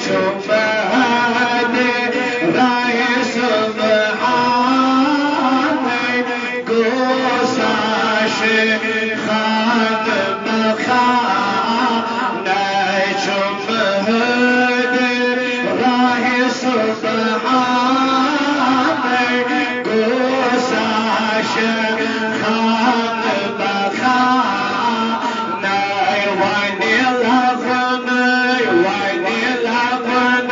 چوبد رائے سبحان گوساش خان بخان چوبد رائے سبحان گوساش خان بخان وانی لغن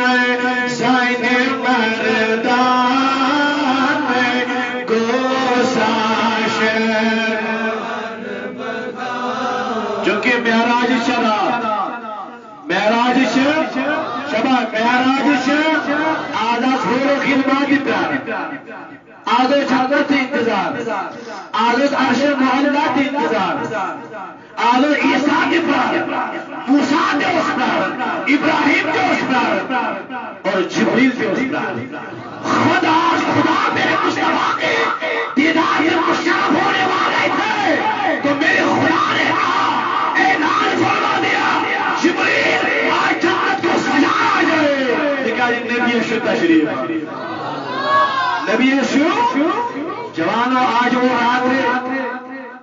زین مردان گوساش جو کہ معراج شرا معراج شبا معراج آدھا سورو خدمات پیار آدھو چھاگت انتظار آدھو عرش محلات انتظار آدھو عیسیٰ کے پرار موسیٰ کے اس پرار ابراہیم کے اس پرار اور جبریل کے اس پرار خدا میرے مصطفیٰ کے دیدار سے مشرف ہونے والے تھے تو میرے خدا نے اعلان فرما دیا جبریل آج جنت کو سجایا جائے دیکھا نبی شد تشریف نبی شد جوانوں آج وہ رات ہے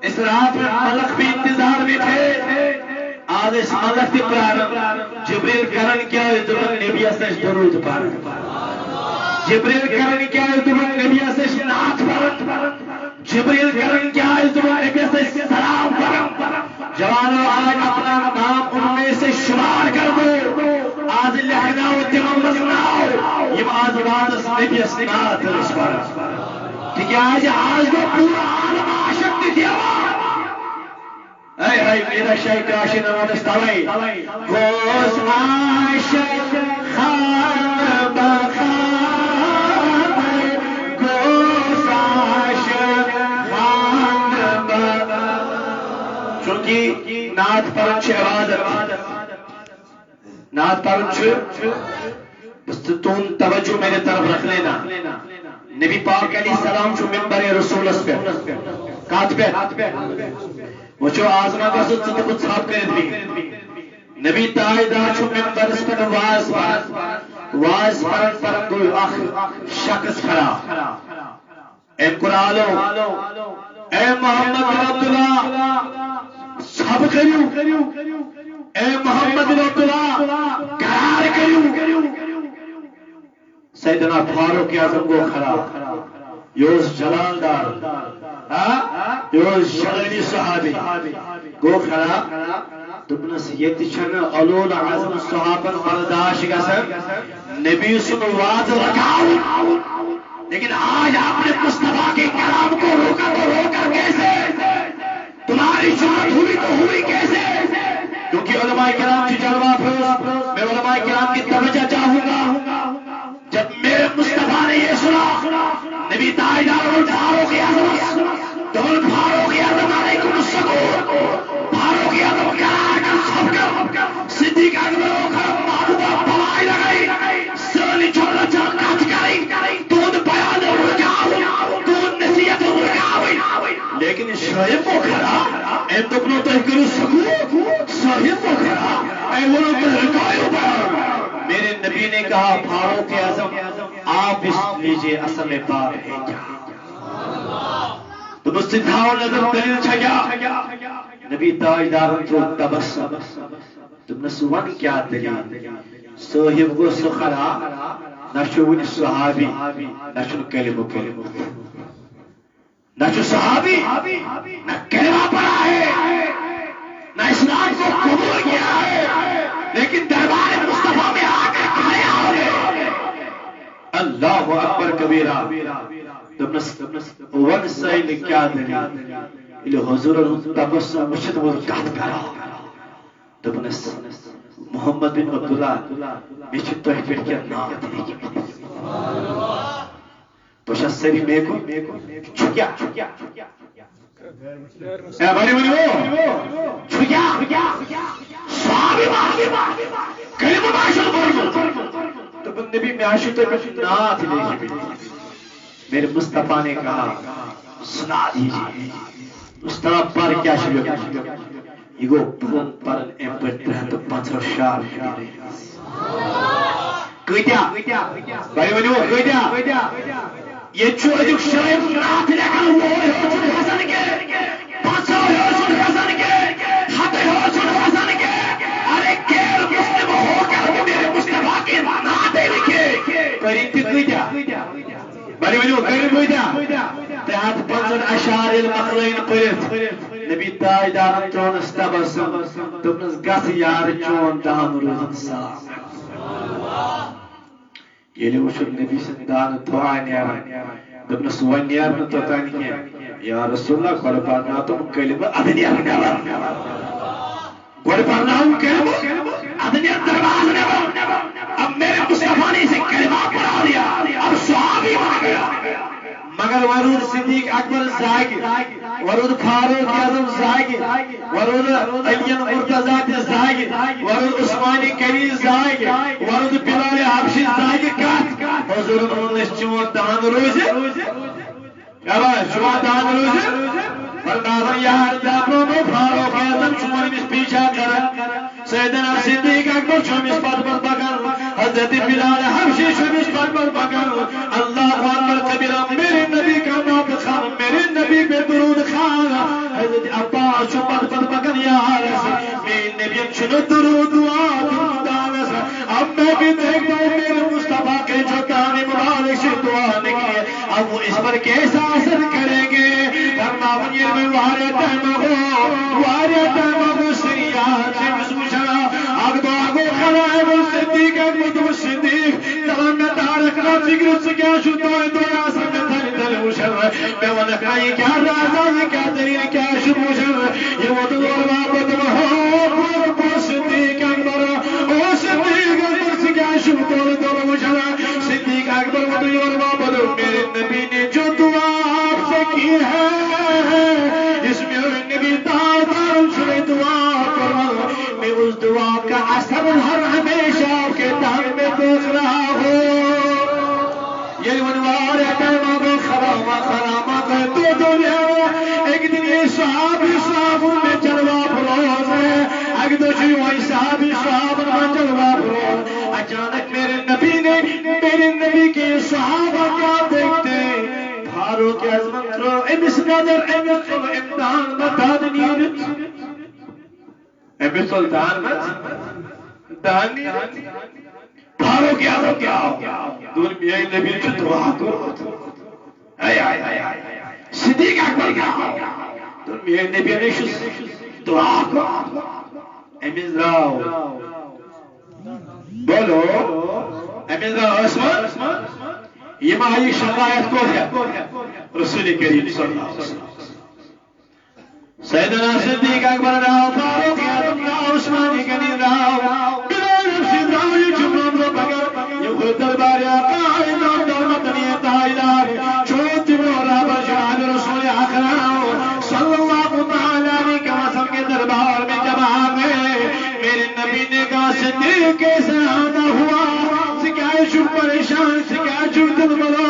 اس رات میں ملک بھی انتظار میں تھے آج اس ملک کی پرار جبریل کرن کیا ہے دبن نبی اسش درود پار جبریل کرن کیا ہے دبن نبی اسش نعت پار جبریل کرن کیا ہے دبن نبی اسش سلام پار جوانوں آج اپنا نام ان میں سے شمار کر دو آج لکھنا و تمام بسناؤ یہ آج وادس نبی اسش نعت پار ٹھیک ہے آج وہ پورا عالم عاشق دیا اے میرا شیخ عاشق نواز استوائی گوش عاشق خان بخان گوش عاشق خان بخان چونکہ نعت پرن چھ عبادت نعت پرن چھ بس تون توجہ میرے طرف رکھ لینا نبی پاک علیہ السلام چو ممبر رسول اس پہ کات پہ وہ چو آزما کا سچ تو کچھ صاحب کرد بھی نبی تائیدار چو ممبر اس پہ واز پرن کوئی شخص کھڑا اے قرآلو اے محمد بن عبداللہ سب کریو اے محمد بن عبداللہ قرار کریو سیدنا فاروق اعظم کو کھڑا یوز جلاندار یوز شغلی صحابی گو کھڑا دبنس یتی چھن علول عظم صحابن برداشت گسن نبی سن واضح لگاؤ لیکن آج آپ نے مصطفیٰ کے کلام کو روکا تو روکا کیسے تمہاری جماعت ہوئی تو ہوئی کیسے کیونکہ علماء کرام کی جلوہ پھر میں علماء کرام کی توجہ چاہوں گا جب میرے مصطفیٰ نے یہ سنا نبی تائیدار فاروق اعظم دول فاروق اعظم علیکم السلام فاروق اعظم قرار کر سب کر صدیق اکبر کر معلومہ بلائی لگائی سرلی چھوڑا چاکات کری دون بیان رکاوی دون نصیحت رکاوی لیکن شاہد کو کھڑا اے دکنوں تحکر سکو شاہد کو کھڑا اے ونو تحکایو پر میرے نبی نے کہا فاروق اعظم آپ اس لیجئے اصل باب ہے کیا تو مستدھاؤ نظر دلیل چھگیا نبی تاجدار جو تبسم تم نسوان کیا دلیل صاحب کو سخرا نشون صحابی نشون کلمہ نشون صحابی نہ کلمہ پڑھا ہے نہ اسلام کو قبول کیا ہے لیکن دربار مصطفیٰ میں آ کر کھایا ہے اللہ اکبر کبیرہ ون سائل کیا دلیل حضور تبسم مشت وہ کہت کرا دبنس محمد بن عبداللہ میچت تو ایک کیا نام دیگی تو شسری میں کو چھکیا اے بڑی بڑی وہ چھکیا صحابی کلمہ معاشر بڑی تو بندے بھی معاشر تو ایک نات دیگی میرے مصطفیٰ نے کہا سنا دیجئے مصطفیٰ پر کیا شبیہ یہ گو پرن پرن ایم پر ترہت پانچ رو شار کتیا بھائی ونیو کتیا یہ ازیک شاعر نعت لیکن وہ حسن کے پانچو حسن کے ہتھے حسن کے ارے غیر مسلم ہو کر کے میرے مصطفیٰ کی نعت لکھے کریم کتیا بھائی ونیو کریم کتیا تحت 50 اشعار المخلین پرت نبی تاجدار چونس تبسم دپنس گس یار چون دان روزن صاف یلی وچھن نبی سن دان دعا نیران دپنس ون نیرن توتان کی یا رسول اللہ گوڑ پرنا تم کلمہ اد نیرن گوڑ پرنا کلمہ اد نیرن درواز نیرن اب میرے مصطفیٰ نے اسے کلمہ پڑھا دیا اب صحابی بن گیا مگر ورود صدیق اکبر زاگی ورود فاروق اعظم زاگی ورود علی مرتضی تے زاگی ورود عثمانی کلی زاگی ورود بلال حبشی زاگی کات حضور انس چون دان روز کیا بات چون دان روز فرمایا یار جابرو میں فاروق اعظم چون اس پیچھا کر سیدنا صدیق اکبر چون اس پر بکر حضرت بلال حبشی چون اس پر بکر اللہ اکبر کبیرہ میرے نبی کا نام خان میرے نبی پہ درود خان حضرت عباس چون پر بکر یا رسول میرے نبی چون درود دعا دانس اب میں بھی دیکھتا ہوں میرے مصطفیٰ کے جو دانے مبارک سے دعا نکلے اب وہ اس پر کیسا اثر کریں گے فرمایا یہ میں وارے ٹائم ہو سریان سے مسوشا آگو خرائب صدیق اکبر صدیق تمام تارک را فکر سے کیا شدہ ہے دعا سب دل دل مشر میں وہ نکھائی کیا رازہ ہے کیا دلیل کیا شب مشر یہ وہ دور بابت محبت صدیق اکبر او صدیق اکبر سے کیا شب دل مشر صدیق اکبر وہ دور بابت میرے نبی نے جو دعا آپ سے کی ہے اس میں نبی دار چھوڑے دعا کرنا میں اس دعا کا اثر ہر ہمیشہ آپ کے دان میں دیکھ رہا ہوں یہ ونوار ٹائمہ کو خرامہ کو تو دنیا ایک دن یہ صحابوں میں چلوا فروز ہے اگر تو جی وہی صحابوں میں چلوا فروز اچانک میرے نبی کے صحابہ کیا دیکھتے فاروق اعظم کرو امس نظر امس امدان مدان نیرت امس سلطان مت دانی فاروق اعظم کیا دور میاں نبی کی دعا کرو صدیق اکبر کیا دور میاں نبی نے دعا کرو امس راو بولو امس راو عثمان یہ ماہی شقایت کو ہے رسول کریم صلی اللہ علیہ وسلم سیدنا صدیق اکبر راو فاروق اعظم راو عثمانی کنی راو بلال حبشی راو یہ جمعہ رو بگر یہ خود دربار آقا امام دولتنی تائیدار چھوٹی مورا بشان رسول اکرم صلی اللہ تعالی وسلم کے دربار میں جب آگئے میرے نبی نے کہا صدیق کیسے آنا ہوا سکایشو پریشان سکایشو دل بلا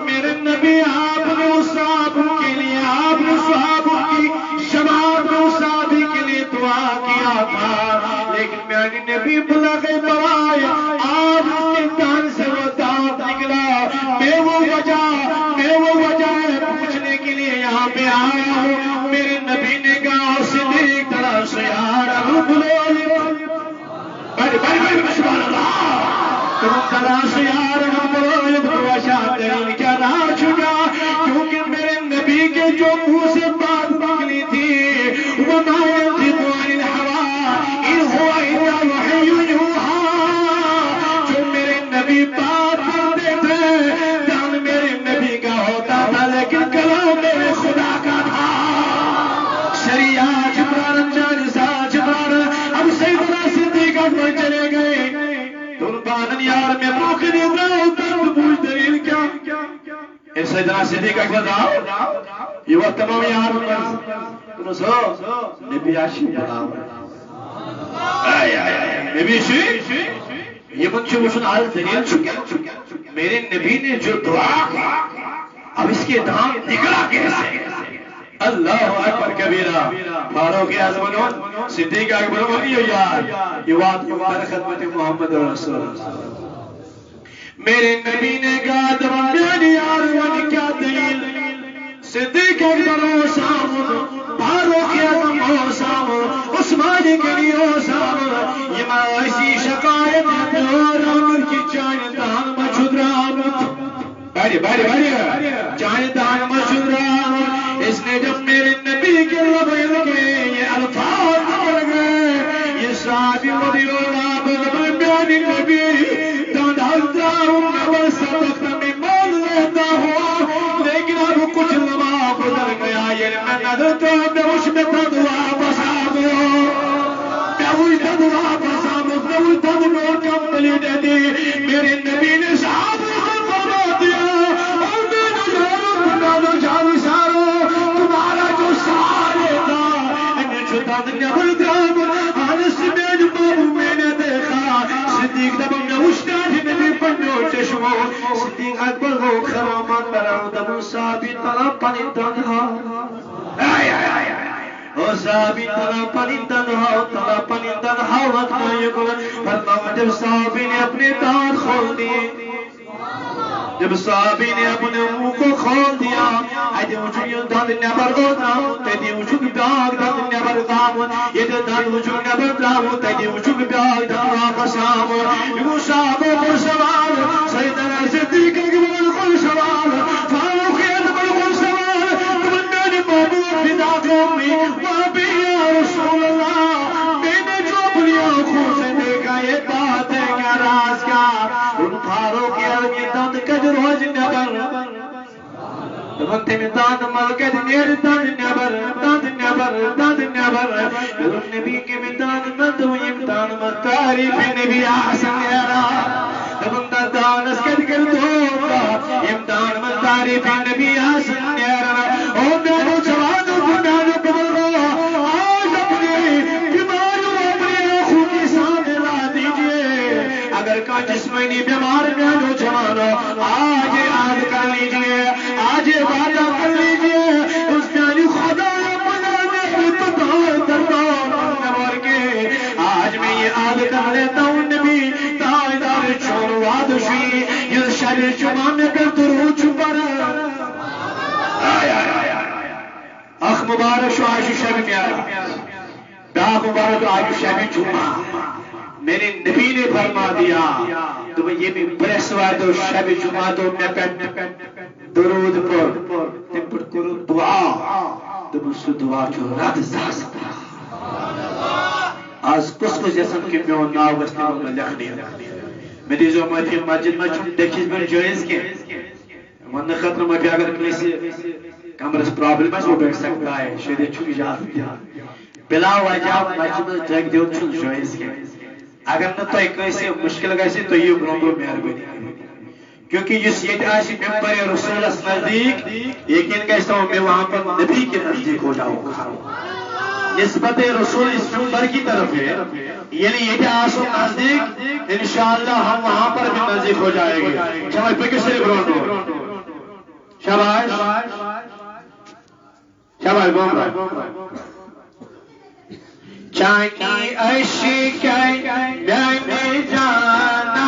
میرے نبی آپ نے اس صحابوں کے لیے آپ نے صحابوں کی شباب نے اس صحابی کے لیے دعا کیا تھا لیکن میرے نبی بلا کے بوائے آج اس کے دان سے وہ دعوت نکلا میں وہ وجہ پوچھنے کے لیے یہاں پہ آیا ہوں میرے نبی نے کہا صدیق طرح سے یار بڑی سبحان اللہ تم طرح سے یار کیا نہ چھٹا کیونکہ میرے نبی کے جو منہ سے بات نکلی تھی وہ جو میرے نبی بات کرتے تھے دان میرے نبی کا ہوتا تھا لیکن کلام میرے خدا کا تھا شریعت جبران جانسا جبران اب سیدنا صدیق اکبر چلے گئے تربان یار میں موقع نہیں رہا پوچھ دلیل کیا سیدنا صدیق اکبر راو یہ وقت تمام یار تم سو نبی عاشق بناو نبی عاشق یہ منچو وشن آل دلیل چکے میرے نبی نے جو دعا کی اب اس کے دام نکلا کیسے اللہ اکبر کبیرہ فاروق اعظم صدیق اکبر یار یہ بات مبارک خدمت محمد رسول اللہ میرے نبی نے کہا میری یار ون کیا دلیل صدیق اکبر ہو سام فاروق اعظم ہو سام عثمان غنی ہو سام یہ معاشی شکایت اور عمر کی چاہیے دان مجھود رامت بڑی بڑی بڑی چاہیے دان مجھود رامت اس نے جب میرے نبی کے لب کے یہ الفاظ پڑھ گئے یہ صحابی رضی اللہ عنہ میری نبی دان حضرہ میں سبق میں مان لیتا ہوں لیکن اب کچھ لمحہ گزر گیا یہ میں نظر تو میں اس میں تھا دعا بسا دو میں وہی تھا دعا بسا دو میں وہی تھا دعا کمپلیٹ دی میرے نبی نے صحابہ کو فرما دیا اور میں نے جانو سارو تمہارا جو سارے تھا انہیں چھتا دنیا بلدرام آنس میں جو بابو میں نے دیکھا صدیق دبا میں اشتاج نبی پنجو چشمو صدیق اکبر ہو خرامات براو دبو صحابی طرح پانی تنہا او صحابی طرح پانی تنہا طرح پانی تنہا وقت میں یکل فرماؤ جب صحابی نے اپنے دانت کھول دیے جب صحابی نے اپنے منہ کو کھول دیا ایدی وجود دند نبر ہوتا تیدی وجود بیاگ دند نبر دام یہ دند وجود نبر دام تیدی وجود بیاگ دند واپس آم یوں صحابوں پر سوال سیدنا صدیق اکبر کل سوال فاروق اکبر کل سوال تمہیں نے محبوب فدا قومی وابی یا رسول اللہ میں نے جو اپنی آنکھوں سے دیکھا یہ بات ہے کیا راز کا ان فاروق اکبر دند کجر ہوج نبر وقت میں دان ملکت نیر دان نبر نبی کے میں دان مدو امدان مطارف نبی آسن یارا دبندہ دان اسکت کر دوگا امدان مطارف نبی آسن یارا او میرو جوانو میرو قبل رو آج اپنی بیماروں اپنی آنکھوں کی سامنے لا دیجئے اگر کا جسمانی بیمار میرو جوانو آج یاد کر لیجئے آج وعدہ کر لیجئے اس پیاری خدا آج میں یہ آد کر لیتا ہوں نبی تائیدار چھوڑ وادشی یہ شب جمعہ میں کر درود چھپر اخ مبارک شو آج شب پیارا باق مبارک آج شب جمعہ میرے نبی نے فرما دیا تو یہ بھی پریس وائدو شب جمعہ تو میں پہ درود پر تم پر کرو دعا تو مسو دعا جو رد زاستا آج کس کو جیسن کی میون ناو گستی مگل لکھنی میں دیزو مجھے مسجد میں چھوٹ دیکھیز میں جوئیز کے من خطر میں بھی اگر کلیسی کمرس پرابلم ہے وہ بیٹھ سکتا ہے شہدے چھو اجازت دیا بلا وجہ مسجد میں جگ دیو چھو جوئیز کے اگر نہ تو ایک ایسی مشکل گیسی تو یہ برونگو مہربانی کیونکہ اس یہ آشی ممبر رسول اس نزدیک یقین کہتا ہوں میں وہاں پر نبی کے نزدیک ہو جاؤں گا نسبت رسول اس ممبر کی طرف ہے یعنی یہ آسو نزدیک انشاءاللہ ہم وہاں پر بھی نزدیک ہو جائے گے شباش پہ کس لئے برونگو شباش شباش بومبر چاکی عشقائی بیانی جانا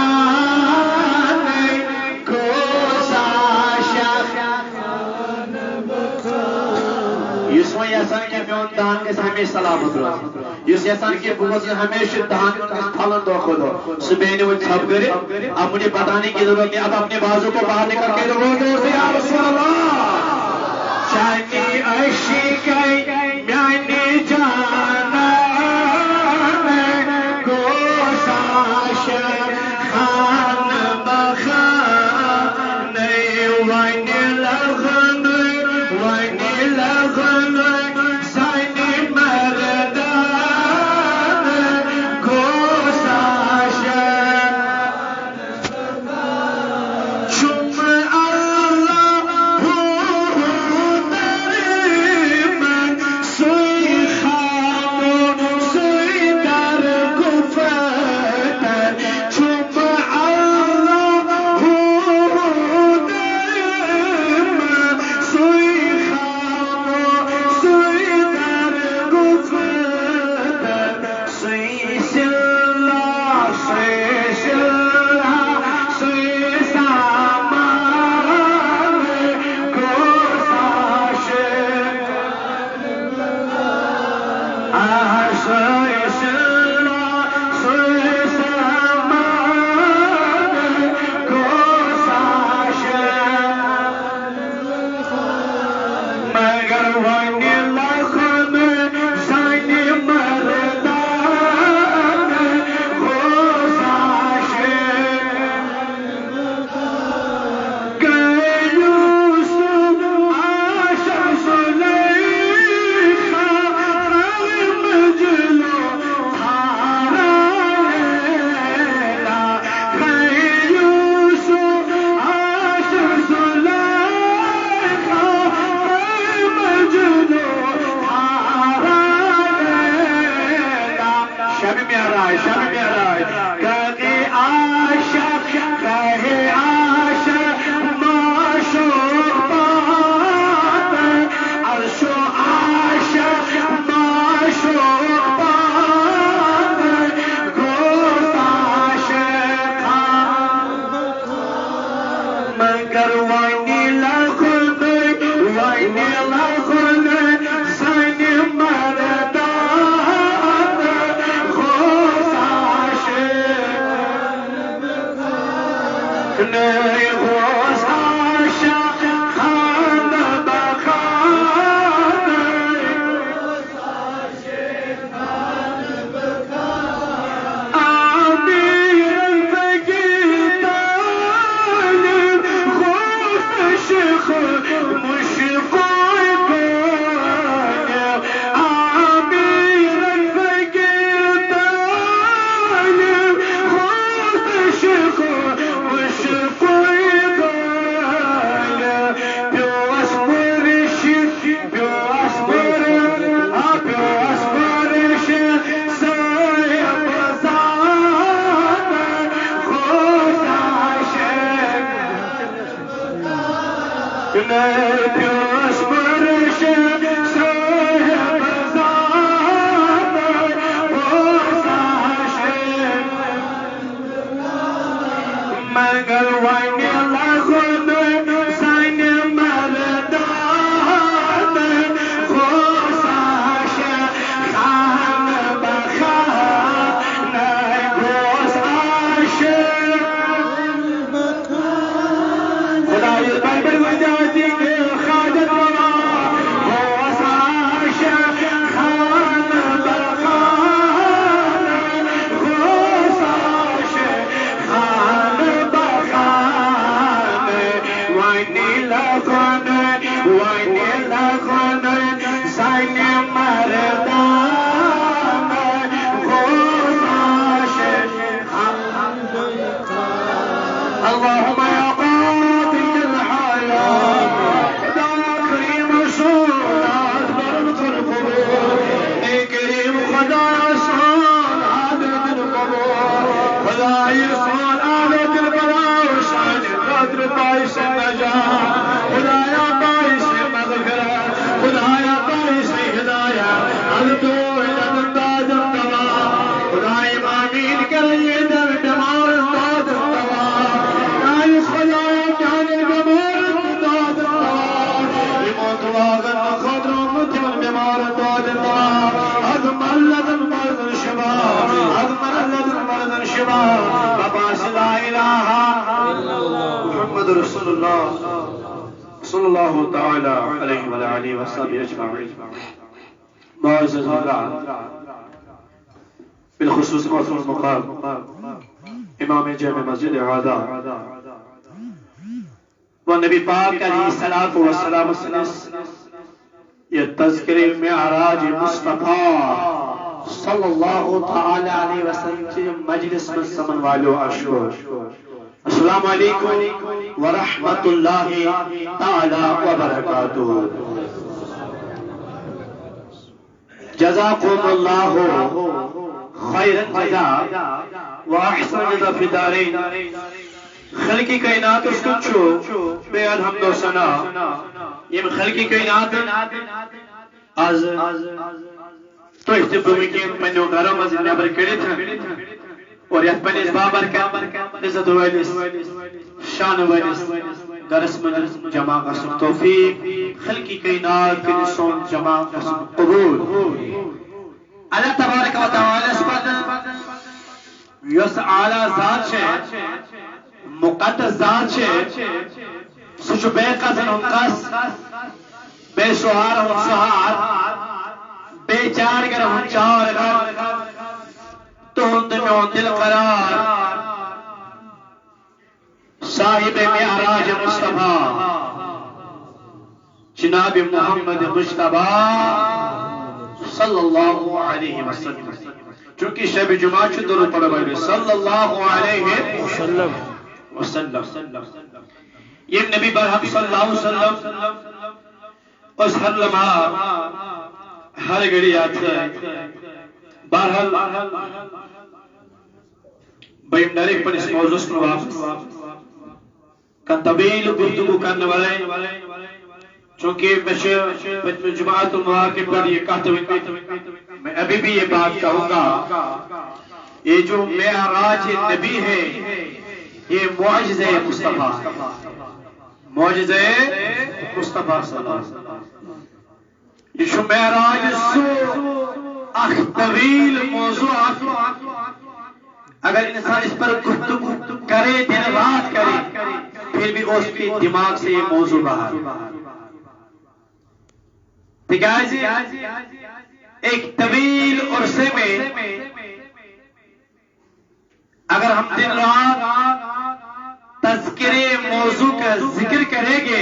یسوی یسان کے میون دان کے ہمیشہ سلامت روز یس یسان کے بغض ہمیشہ دان کے پھلن دو خودو سبین وہ چھپ کرے اب مجھے بتانے کی ضرورت نہیں اب اپنے بازو کو باہر نکل کے رو دو یا رسول اللہ چاہتی عشقائی بیانی جانا خان بخان وین لغن سانی مردان گوشاش شم اللہ در من صلی اللہ تعالی علیہ وآلہ وسلم اجمعین. معزز حضرات، بالخصوص محترم مقام امام جامع مسجد اعادہ و نبی پاک علیہ الصلوۃ والسلام یہ تذکر معراج مصطفیٰ صلی اللہ تعالی علیہ وسلم کے مجلس میں سمن والو اشکر. السلام علیکم ورحمت اللہ تعالی وبرکاتہ. جزاکم اللہ خیر الجزاء واحسن جزاء فی الدارین. خلقی کائنات اس کچھو بے الحمد و ثنا یہ خلقی کائنات از تو احتبومکین پنیو گرم از نیبر کڑی تھا اور یہ پنیز بابر کا عزت ویلیس شان ویلیس گرس من جمع قسم توفیق خلقی کائنات کی نسون جمع قسم قبول. اللہ تبارک و تعالی سپد یس اعلی ذات چھے مقدس ذات چھے سچ بے قصن ہم قص بے شہار ہم شہار بے چار گر ہم چار گر تو ہند میں ہم دل قرار صاحب معراج مصطفیٰ جناب محمد مصطفیٰ صلی اللہ علیہ وسلم. چونکہ شب جمعہ چھو درود پڑھا بھائی صلی اللہ علیہ وسلم. یہ نبی برحق صلی اللہ علیہ وسلم اس ہر لمحہ ہر گھڑی آتا ہے. بہرحال بھائی ڈائریکٹ پر اس موضوع کو واپس کا طویل گفتگو کرنے والے چونکہ میں جماعت المواقع پر یہ کہتا ہوں میں ابھی بھی یہ بات کہوں گا یہ جو معراج نبی ہے یہ معجزہ مصطفیٰ معجزہ مصطفیٰ صلی اللہ علیہ وسلم. یہ جو معراج سو اخ طویل موضوع اگر انسان اس پر گفتگو کرے دن رات کرے پھر بھی اس کے دماغ سے یہ موضوع باہر تکیازِ ایک طویل عرصے میں اگر ہم دن رات تذکرے موضوع کا ذکر کریں گے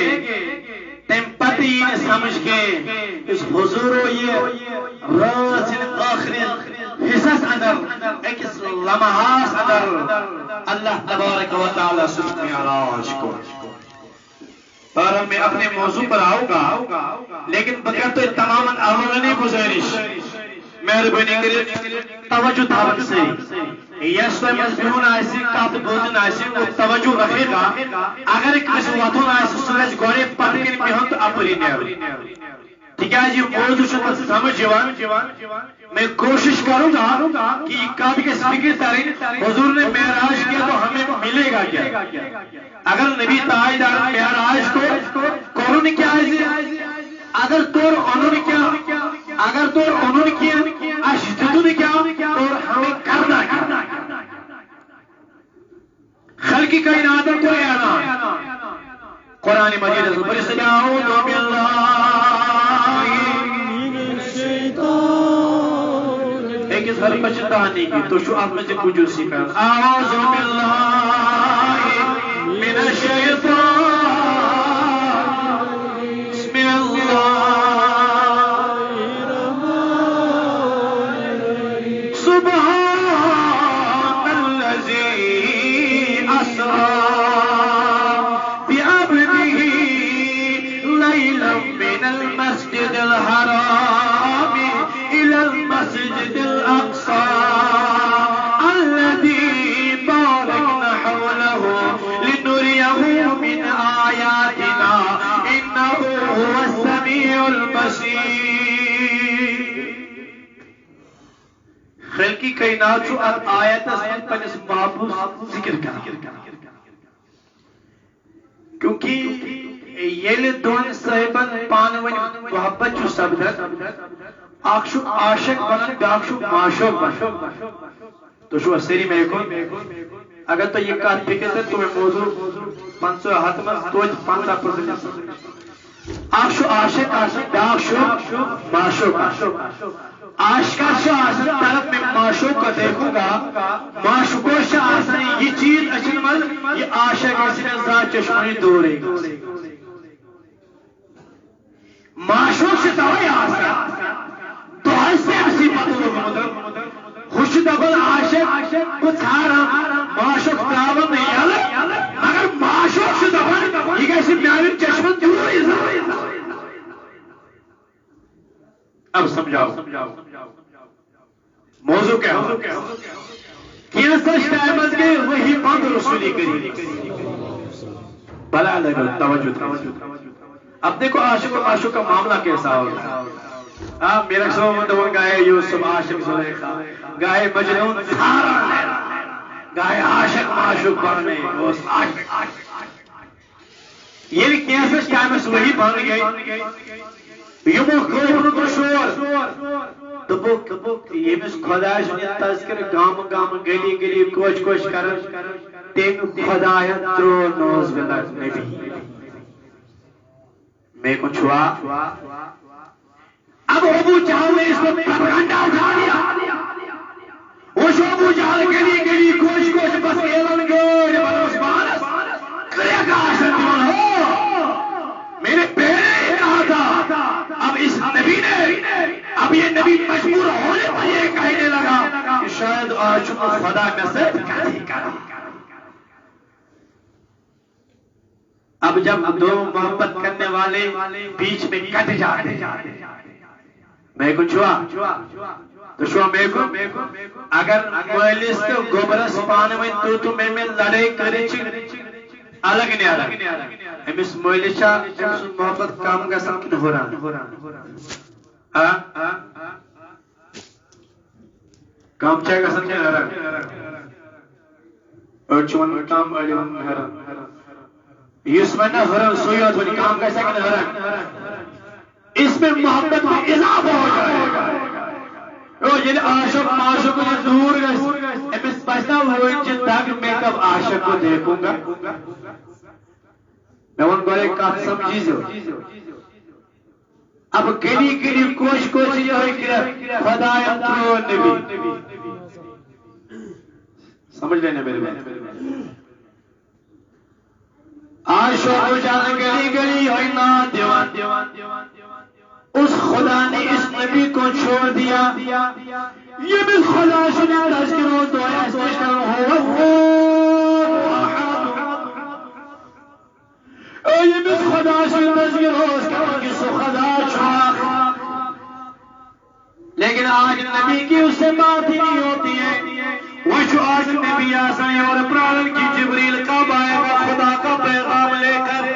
تم پتہ یہ سمجھ کے اس حضور یہ راز آخری حصص اندر ایک لمحات اندر اللہ تبارک و تعالی سے معراج کو اور میں اپنے موضوع پر آؤں گا لیکن بغیر تو تمام اولانی گزارش مہربانی کرے توجہ تھاون سے یس مضمون آسی کات بوزن آسی وہ توجہ رکھے گا اگر کس وطن آسی سورج گوڑے پتھ کن بہن تو اپری نیو تکیاز یہ موضوع چھت سمجھ جوان میں کوشش کروں گا کہ یہ کات کے فکر ترین حضور نے معراج کیا تو ہمیں ملے گا کیا اگر نبی تاجدار معراج کو قرآن کیا ہے اگر طور انہوں کیا اگر طور انہوں کیا اشتدو نے کیا اور ہمیں کرنا خلقی کائنات کو اعلان قرآن مجید سے بڑی سے اعوذ باللہ ایک اس حرف پچھتانی کی تو شو آپ میں سے کچھ سیکھا اعوذ باللہ من الشیطان بسم اللہ الحرام إلى المسجد الأقصى الذي باركنا حوله لنريه من آياتنا إنه هو السميع البصير خلقی کائنات جو آیت اسمت پنس محبوب ذکر کرنا کیونکہ یہ دون صاحبان پانوانی محبت جو سبدت آکشو عاشق بنن بیاکشو معشوق بنن تو شو سری میرے کو اگر تو یہ کات فکر ہے تو میں موضوع 500 ہاتھ میں تو 15% آکشو عاشق بیاکشو معشوق عاشقہ سے آسن طرف میں معشوق کو دیکھوں گا معشوقوں سے آسن یہ چیز اچھن مل یہ عاشق اسن ذات چشمانی دور ہے معشوق سے دوائی آسا تو ایسے اسی مطلب خوش دبل عاشق کو چھارا معشوق تراون نہیں آلے مگر معشوق سے دبل یہ کیسے میاری چشمن دور ہے اب سمجھاؤ موضوع کیا ہو کیا سچ ٹائمز کے وہی بند رسولی کری بلا لگا توجہ اب دیکھو عاشق و معشوق کا معاملہ کیسا ہوگا میرا سو مندون گائے یوسف عاشق زلیخا گائے مجنون سارا گائے عاشق معشوق بننے یہ کیسے ٹائمز وہی بن گئی یمو کھوڑ تو شور دبوک یہ مس خدا جن تذکر گام گام گلی گلی کوچ کوچ کرن تیم خدا ترو نوز بلا نبی میں کو چھوا اب ابو جہل نے اس کو پروپیگنڈا اٹھا دیا وہ شو ابو جہل گلی گلی کوچ کوچ بس اعلان گئے بس بارس کرے کا شان ہو میرے پیرے کہا تھا اب اس نبی نے اب یہ نبی مجبور ہونے پر یہ کہنے لگا کہ شاید آج خدا میں سے کہتی کرا اب جب دو محبت کرنے والے بیچ میں کٹ جاتے میں کو چھوا تو شوا میں کو اگر مہلیس تو گوبرس پانے میں تو میں لڑائی کرے الگ نہیں الگ امس مہلیشا امس محبت کام کا سمکن ہو رہا کام چاہے گا سمکن ہو رہا اور چون کام علیہم حرم اس میں نہ حرم سویات بنی کام کا سمکن ہو رہا اس میں محبت میں اضافہ ہو جائے گا یہ عاشق معاشق کو دور گئے امس بچنا ہوئے جن تک میں کب عاشق کو دیکھوں گا میں ان کو ایک کات سمجھی جو اب گلی گلی کوش کوش یہ ہوئی کہ خدایم ترو نبی سمجھ لینے میرے بات آج شوق جانا گلی گلی ہوئی نا دیوان اس خدا نے اس نبی کو چھوڑ دیا یہ بھی خدا سنا رج کے روز دو ایسے کرو یہ بھی خدا سنا رج کے روز کرو کسو خدا چھوڑا لیکن آج نبی کی اس سے بات ہی نہیں ہوتی ہے وہ جو آج نبی آسانی اور پرارن کی جبریل کب آئے گا خدا کا پیغام لے کر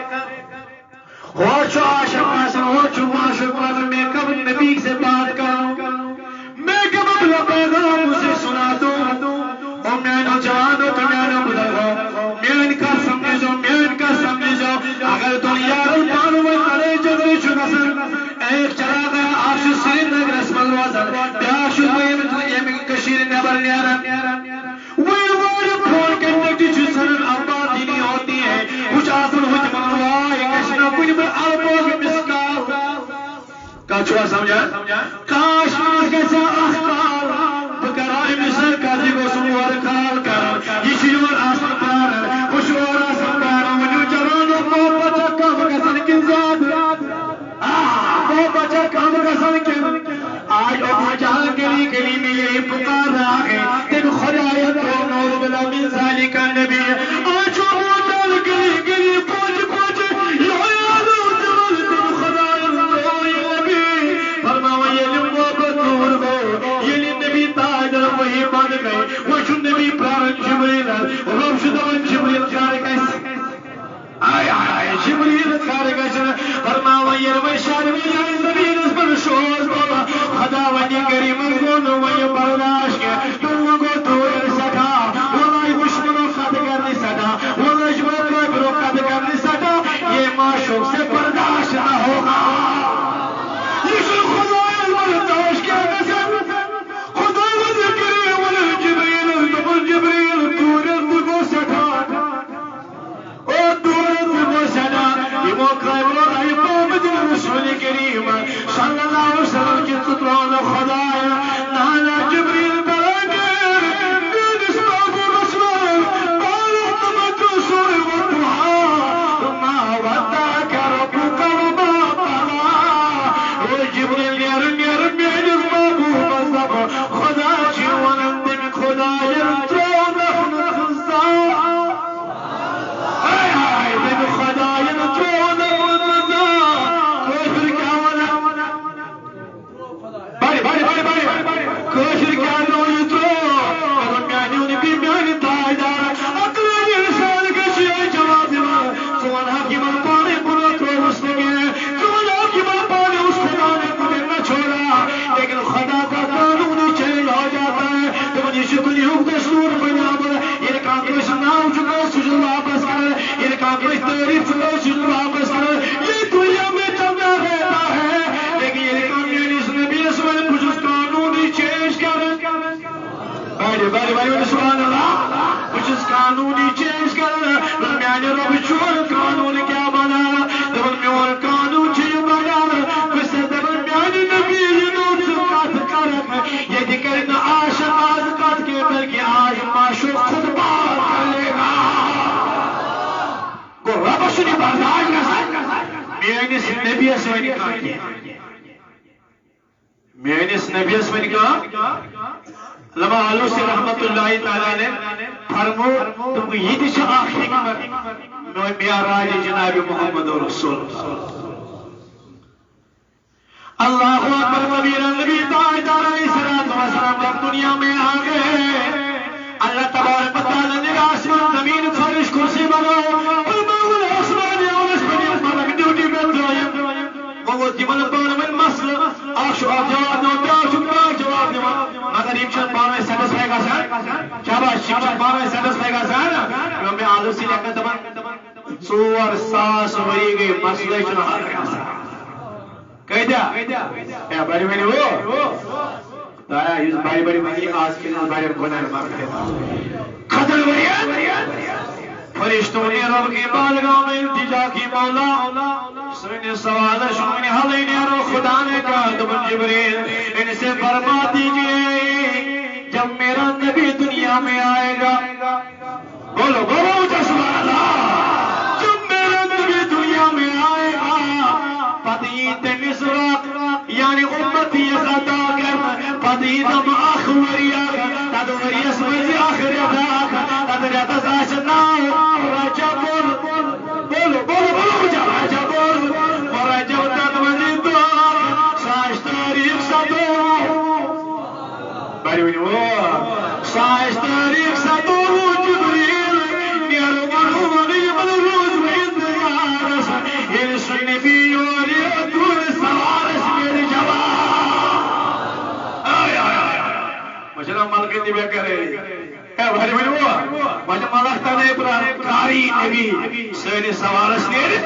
ہو جو عاشق آسان ہو جو معاشق آسان میں کب نبی سے بات کروں میں کب اپنا پیغام اسے سنا دوں اور میں نہ جانو تو میں نہ بدلو میں ان کا سمجھو اگر دنیا رلپانو میں کرے جگری چنسر ایک چلا گیا آشو سرین نگر اسمال وزن بیاشو یہ کشیر نبر نیارن وہی وارد پھول کے نگی جسرن ابا دینی ہوتی ہے کچھ آسن ہو جمعوائی کشنا کچھ میں البوگ مسکال کچھوا سمجھا کاش میں کسا اخکال بکرائی مصر کا دیگو سنوار کال کرن یہ شیور آسن پارن خوشوار آسن پارن ونیو جرانو موپا چکا مکسن کنزاد موپا چکا مکسن کن آج ابو جہاں گلی میں یہی پکار رہا ہے تین خدایت و نور بلا من ذالک نبی آج ابو جہاں گلی پوچھ یہ آلو جمال تین خدایت و نبی فرماؤ یہ محبت نور ہو یہ نبی تاجر وہی بن گئے وہ جو نبی پرارن جبریل رب شدون جبریل کار کیسے آئے جبریل کار کیسے فرماؤ یہ روی شارمی آئی زمین اس پر شوز بولا خدا ونی کریم کونو وی برداشت کے تم کو دور سکا واللہ دشمنوں خط کرنی سکا واللہ جبریل برو خط کرنی سکا یہ معشوق سے برداشت نہ ہوگا یہ خدا برداشت کیا نسل خدا ونی کریم والا جبریل تم جبریل دور کو سکا او دور کو سکا یہ موقع ہے رسول کریم صلی اللہ علیہ وسلم کی تطرون خدا نانا جبریل براگر من اسباب رسول قالوا تمت سور وضحا ما ودعك ربك وما قلى وجبريل يرمي عن اسباب مصدق خدا جوانا من خدا يرتون الخزاء من خدا يرتون کوشر کیا نو یترو میانی بی میانی تاجدار اقلی انسان کشی جواب دیوان سوان حکیمان پانے پورا تو اس نے گئے سوان حکیمان پانے اس خدانے پورے نہ چھوڑا لیکن خدا کا قانون چینج ہو جاتا ہے تو من یہ شکلی حکم دستور بنا بنا یہ کانگریس نام چکا سجن واپس کر یہ کانگریس تعریف چکا سجن واپس کر یہ دنیا میں چلنا رہتا ہے لیکن یہ کانگریس نے بھی اس میں کچھ قانونی چینج بھائی سبحان اللہ کچھ قانونی چینج کرنا میانے رب چون قانون کیا بنانا دبن میون قانون چی بنانا کس دبن میانے نبی یہ نوٹ سکات کرک یہ دکرنا عاشق آز کات کے بلکہ آج معشوق خود بات کر لے گا کو رب سنی برداشت کر میانے سے نبی اسوانی کہا میانے سے نبی اسوانی کہا لما علوسی رحمت اللہ تعالیٰ نے فرمو تم کو یہ دیشا حکمت معراج جناب محمد رسول اللہ اکبر کبیر نبی تعالیٰ السلام جب دنیا میں آگئے اللہ تبارک و تعالیٰ نے آسمان زمین فرش کرسی بناؤ فرماؤ الاسمان یونس بنی ملک ڈیوٹی میں دائم وہ جمل پانے میں مسئلہ آشو آپ جواب دو جواب دو مگر ایمشن پانے سیٹسفائی کا سر شاباش ایمشن پانے سیٹسفائی کا سر میں آلو سی لکھا تبا سور ساس وری گئی مسئلہ چنہ حال کا سر کہی دیا یا بڑی بڑی ہو دایا اس بڑی بڑی بڑی آج کے لیے بڑی بڑی بڑی خطر بڑی فرشتوں نے رب کی بارگاہ میں التجا کی مولا سن سوال شمن حلی نیرو خدا نے کہا دبن جبریل ان سے فرما دیجئے جب میرا نبی دنیا میں آئے گا بولو بولو سبحان اللہ جب میرا نبی دنیا میں آئے گا فدیت مصرق یعنی امتی خطا کر فدیتم آخوریا تدوری اسمتی آخریتاک تدریت زاشنا رجب بولو بولو بولو رجب ورجب تدوری دار ساش تاریخ صدور بڑی بڑی وہ ساش تاریخ صدور جبریل نیرو مرحومانی مدروز ویندگارس یہ سنبی اور یہ دور سوارس میرے جواب مجھے ملکی دی بے کرے اے بھائی بھائی وہ مجھے ملکتا نے ابراہیم کاری نبی سینی سوارس نیرے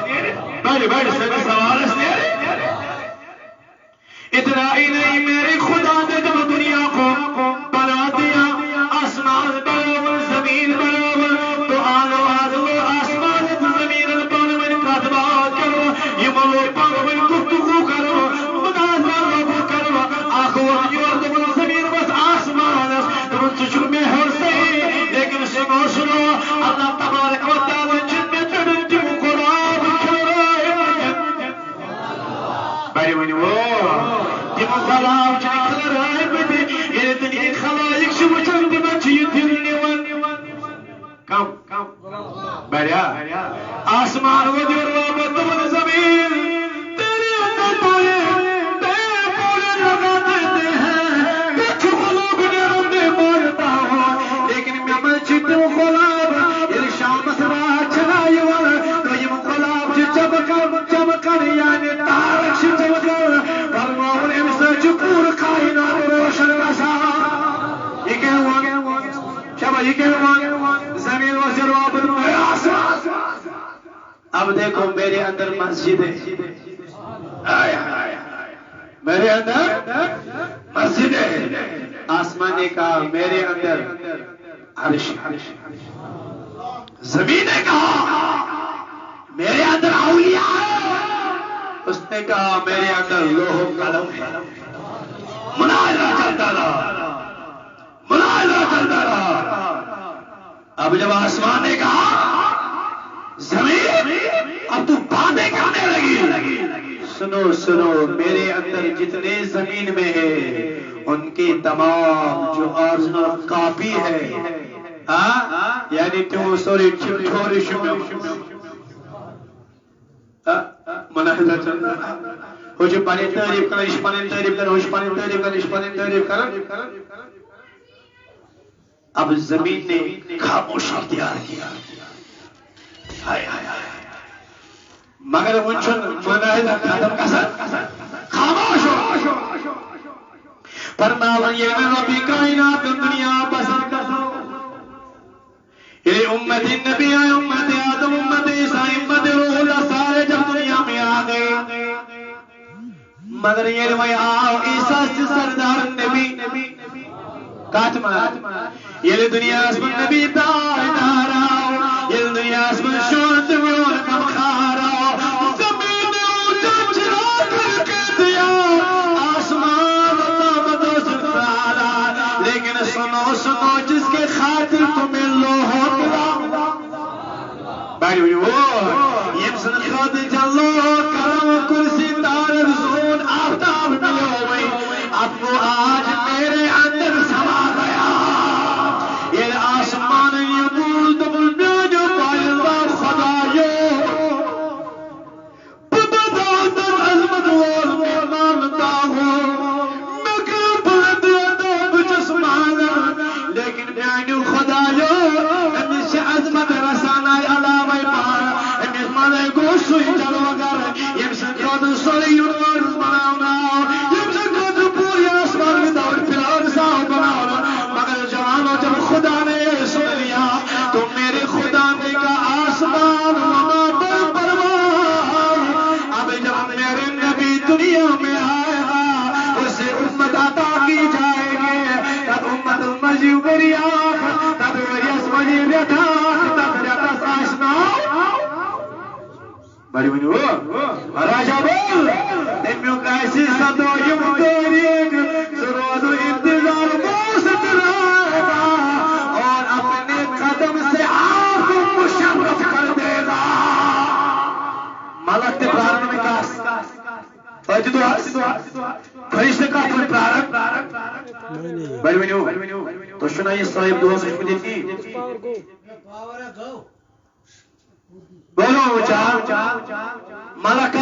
بھائی بھائی سینی سوارس نیرے اتنا ہی نہیں میرے خدا نے جب دنیا کو بنا دیا آسمان برابر زمین برابر تو آلو آلو آسمان زمین پر میں کاتبات کرو یہ ملو پر میں گفتگو کرو مناظر کرو آخوان یورد من زمین بس آسمان تم تجھو میں ہر سے لیکن سنو اللہ تبارک و تعالی جن میں تڑتی قرآن کرو بھائی بھائی وہ تم خلاف جنی خلائق بتی یہ دنیا خلائق شو چند بچی دلنی ون کم بڑیا آسمان و دیور وابت من زمین تیرے اندر پولے بے پولے لگا دیتے ہیں کچھ خلوب نے مارتا ہوں لیکن میں ملچی تم خلاب یہ شام سرا چلائی والا تو یہ خلاب چمکر یعنی تارک چمکر فرماؤن امسا چپور کائنات روشن رسا یہ کیا ہوا شبہ یہ کیا ہوا زمین وزر وابد میں آسمان اب دیکھو میرے اندر مسجد ہے میرے اندر مسجد ہے آسمان نے کہا میرے اندر عرش زمین نے کہا میرے اندر اولیاء ہے اس نے کہا میرے اندر لوح و قلم ہے مناظرہ چلتا رہا اب جب آسمان نے کہا زمین اب تو باتیں کرنے لگی سنو میرے اندر جتنے زمین میں ہے ان کی تمام جو اوریجنل کاپی ہے یعنی تم سوری چھوڑی مناظرہ چلتا ہو جو پانی تعریف کرنا اس پانی تعریف کرنا اس پانی تعریف کرنا اس پانی تعریف کرنا اب زمین نے خاموشی اختیار کیا مگر منشن مناظرہ ختم کسر خاموش ہو فرمایا یہ میں ربی کائنات دنیا پسند کرتا یہ امت نبی ہے امت آدم امت عیسیٰ امت روح اللہ سارے جب دنیا میں آگئے مگر یہ روی آؤ عیسیٰ سے سردار نبی کاتمہ یہ دنیا اسم نبی دار آؤ یہ دنیا اسم شورت ویون کم خار آؤ زمین اوچا چرا کر کے دیا آسمان طابت و سرسالا لیکن سنو جس کے خاطر تمہیں لوہو بھائی ہوئی وہ یہ سن خاطر جلو کرم کرسی دار رسول آفتاب ملو بھئی اب وہ آج میرے اندر سما گیا یہ آسمان یہ بول دبل میں جو پائلہ خدایو ببدال در عظمت وال میں مانتا ہوں میں کر بلد ادب جسمانا لیکن بیانو خدایو امیش عظمت رسانہ علامہ پار امیش مانے گوشوی جلوہ بڑی ونیو راجا بول تمیک آسی صدویم تاریخ سروز انتظار موسط رہا اور اپنے قدم سے آپ کو مشرف کر دے گا ملک تے پرارن میں کاس توجہ دو فرشتے کا اپنے پرارن بڑی ونیو تو شنا یہ صاحب دعا سے مجھے تھی بولو چاہ ملک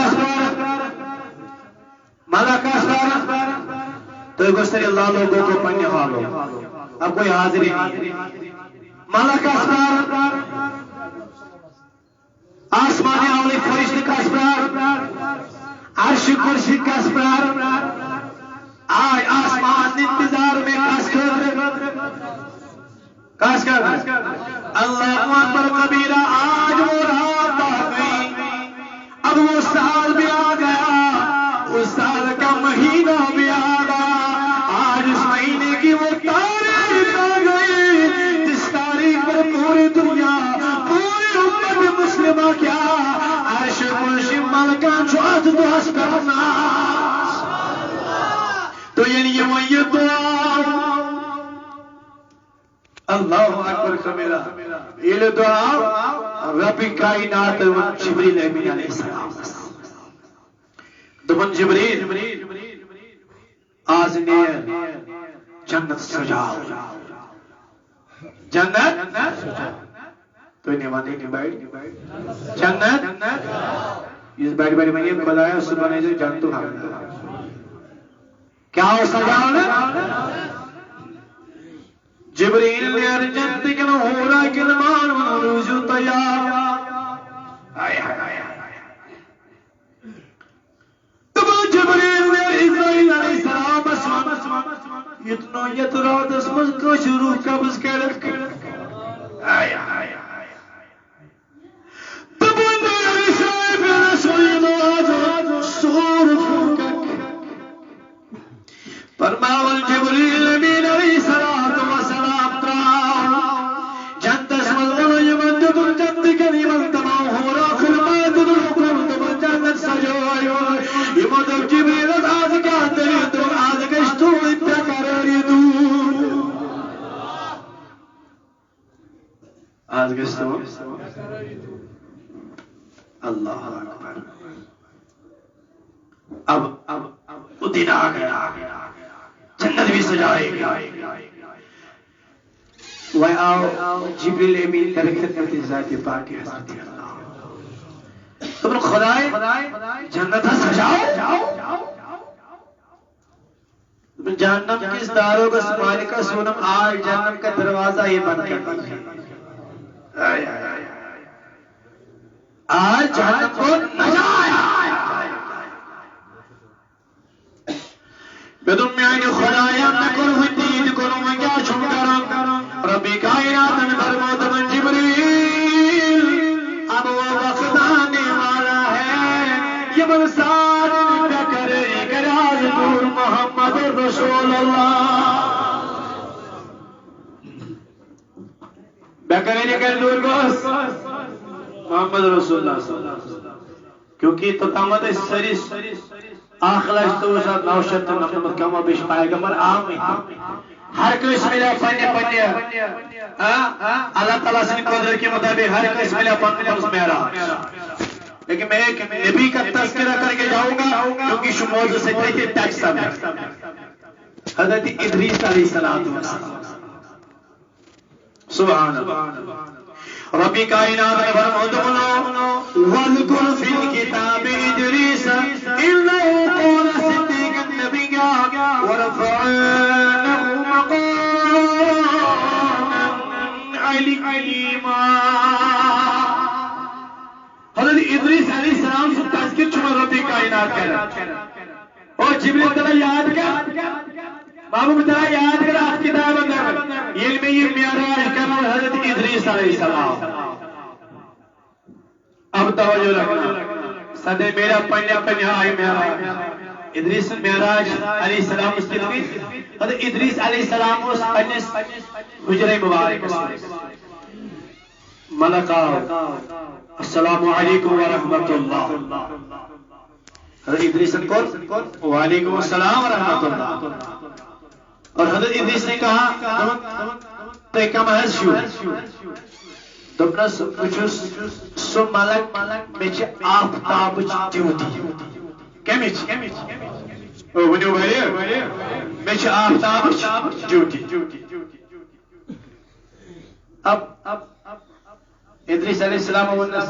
اسرار تو گستری اللہ لوگوں کو پنی حالو اب کوئی حاضری نہیں ملک اسرار آسمانی اولی فرشت کا اسرار عرش کرسی کا اسرار آج آسمان انتظار میں کاس کر اللہ اکبر کبیرہ آج وہ رات آ گئی اب وہ سال بھی آ گیا اس سال کا مہینہ بھی آ گیا آج اس مہینے کی وہ تاریخ آ گئی جس تاریخ پر پوری دنیا پوری امت مسلمہ کیا عرش کرسی ملکان چوات دعا کرنا تو یعنی یہ دعا اللہ اکبر کبیرہ یہ دعا رب کائنات جبریل امین علیہ السلام دبن جبریل آج نے جنت سجاؤ جنت تو نیوانے نہیں بیٹھ جنت یہ بیٹھ میں یہ بتایا صبح نے جو جنتو کیا ہو سجاؤ نا جبریل نے ارجنت کن ہو رہا کلمان ونروجو تیار تب جبریل نے اسرائیل علیہ السلام اسمان اتنو یترات اسمز کا شروع قبض کرد تب اندر اسرائیل رسول آزاد سور فوکک فرماول جبریل امین علیہ السلام آج گشتو اللہ اکبر اب دن آ گیا جنت بھی سجائے گا وہ آؤ جبریل امین در خدمت ذات پاک حضرت اللہ تم خدائے جنت سجاؤ جہنم کس داروں کا سمالی کا سونم آج جہنم کا دروازہ یہ بند کر دیا آج جہنم کو نجایا بدم میں آئین خدایا نکل ہوئی دید کروں میں کیا چھوڑ کروں ربی کائنات میں فرمود من جبریل اب وہ وقت آنے والا ہے یہ منصار نکا کرے گراز دور محمد رسول اللہ بیکرے نکل دور گوست محمد رسول اللہ صلی اللہ علیہ وسلم کیونکہ تو تامد سریس آخلاش تو ساتھ نوشت نقمت کم و بیش پائے گا مر آمین ہر کس ملے پنے اللہ تعالیٰ سے قدر کے مطابق ہر کس ملے پنے اس میرا لیکن میں ایک نبی کا تذکرہ کر کے جاؤں گا کیونکہ شموز سے تھے ٹیکس سب حضرت ادریس علیہ السلام سبحان اللہ ربی کائنات نے فرمود بلو وَذْكُرْ فِي الْكِتَابِ إِدْرِيسَ إِنَّهُ قَالَ صِدِّيقًا نَبِيًّا وَرَفَعْنَاهُ مَقَامًا عَلِيًّا حضرت ادریس علیہ السلام سے تذکر چھوڑا ربی کائنات کر اور جبریل تعالیٰ یاد کر بابو بتایا یاد کر آپ کتاب اندر علم یہ معراج کرنا حضرت ادریس علیہ السلام اب توجہ رکھنا صدر میرا پنیا آئی معراج ادریس معراج علیہ السلام اس کی حضرت ادریس علیہ السلام اس پنیس حجر مبارک ملک السلام علیکم ورحمۃ اللہ. حضرت ادریس نے کہا وعلیکم السلام ورحمۃ اللہ. اور حضرت ادریس نے کہا تُہۍ کم حظ چھِو؟ دوٚپنَس بہٕ چھُس سُہ ملک مےٚ چھِ آفتابٕچ ڈیوٹی. کمِچ؟ ؤنِو بھائی مےٚ چھِ آفتابٕچ ڈیوٹی. اب ادریس علیہ السلام ووٚننَس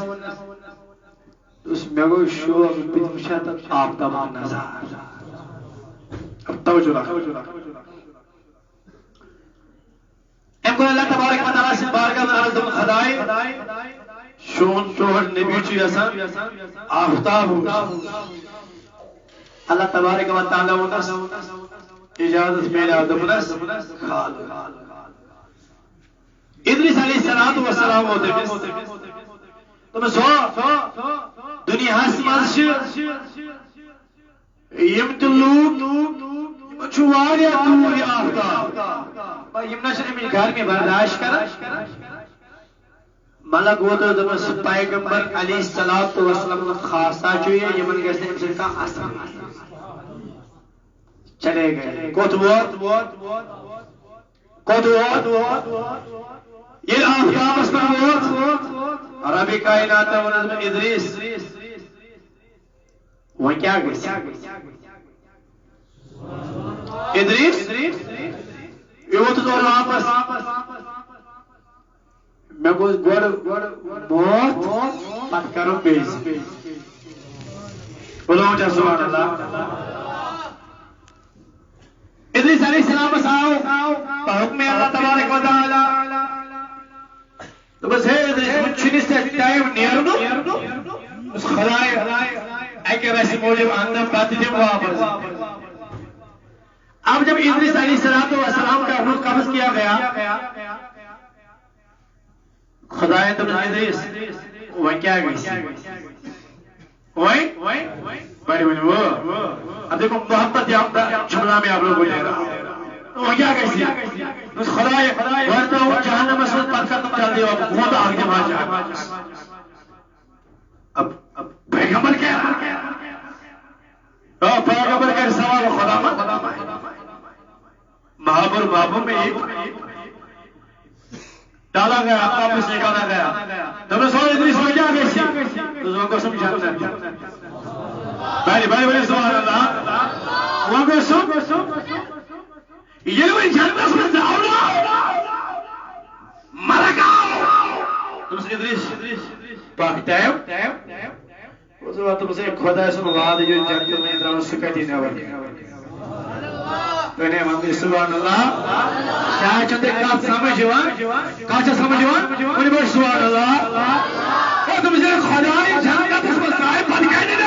مےٚ گوٚو شوق بہٕ تہِ وٕچھِ ہا تَتھ آفتابُک نظارٕ. اب توجہ رکھ. أمۍ کوٚر اللہ تبارک و تعالیٰ سٕنٛدِ بارگاہ منٛز عرض دوٚپُن خداے چون چون نبی چھُ یژھان آفتاب اللہ تبارک و تعالیٰ ووٚننَس اجازت میلیو. دوٚپنَس کھال. ادریس علیہ السلام ووٚن تٔمِس دوٚپنَس ہو دُنیاہَس منٛز چھِ یِم تہِ لوٗکھ یِمن چھُ واریاہ دوٗر یہِ آفتاب یِم نہ چھِ اَمِچ گرمی برداشت کران. ملک ووت دوٚپنَس پیغمبر علیہ السلام خاصہ چھُ یہِ یِمن گژھِ نہٕ اَمہِ سۭتۍ کانٛہہ اثر. چلے گئے. کوٚت ووت ییٚلہِ آفتابس پٮ۪ٹھ ووت ربِ کائناتن ووٚنُس بہٕ ادریس وۄنۍ کیٛاہ گژھِ؟ ادریس یہِ ووتُس اورٕ واپس. مےٚ گوٚژھ گۄڈٕ موت پتہٕ کرو بیٚیہِ. بولو سبحان اللہ. ادریس علیہ السلامس آو حکم اللہ تبارک و تعالیٰ دوٚپُس ہے ادریس وۄنۍ چھُنہٕ ژےٚ ٹایم نیرنُک. دوٚپُس خداے اکہِ رَژھِ موٗجوٗب اَننہٕ پتہٕ دِم واپس. اب جب ادریس علیہ السلام کا روح قبض کیا گیا خدا نے دوٚپُن ادریس وۄنۍ کیٛاہ گژھِ؟ بڑے ؤنِو اب دیکھو محبت جملہ میں آپ لوگوں نے وۄنۍ کیٛاہ گژھِ؟ دوٚپُس خداے گۄڈٕ ترٛاوُن جہنمس منٛز پتہٕ کرنُم جلدی واپس کوٗتاہ اکھ دِوان جہنمس. اب پیغمبر کیا پیغمبر کا سوال خدا محبوب میں ڈالا گیا واپس نکالا گیا. تمہیں سو ادریس ہو کیا گئی تو کو سمجھانا بھائی سبحان اللہ وہاں کو سو یہ وہ جنت میں جاؤ ملک آؤ تم سے ادریس پاک ٹائم اس وقت تم سے خدا سن وعد جو جنت میں درو سکتی نہ ورتی کہنے مندی سبحان اللہ شاید چندے کات سمجھ جوان کاچا سمجھ جوان انہی بڑھ سبحان اللہ وہ تم سے خدا جنت اس میں صاحب بن گئے نہیں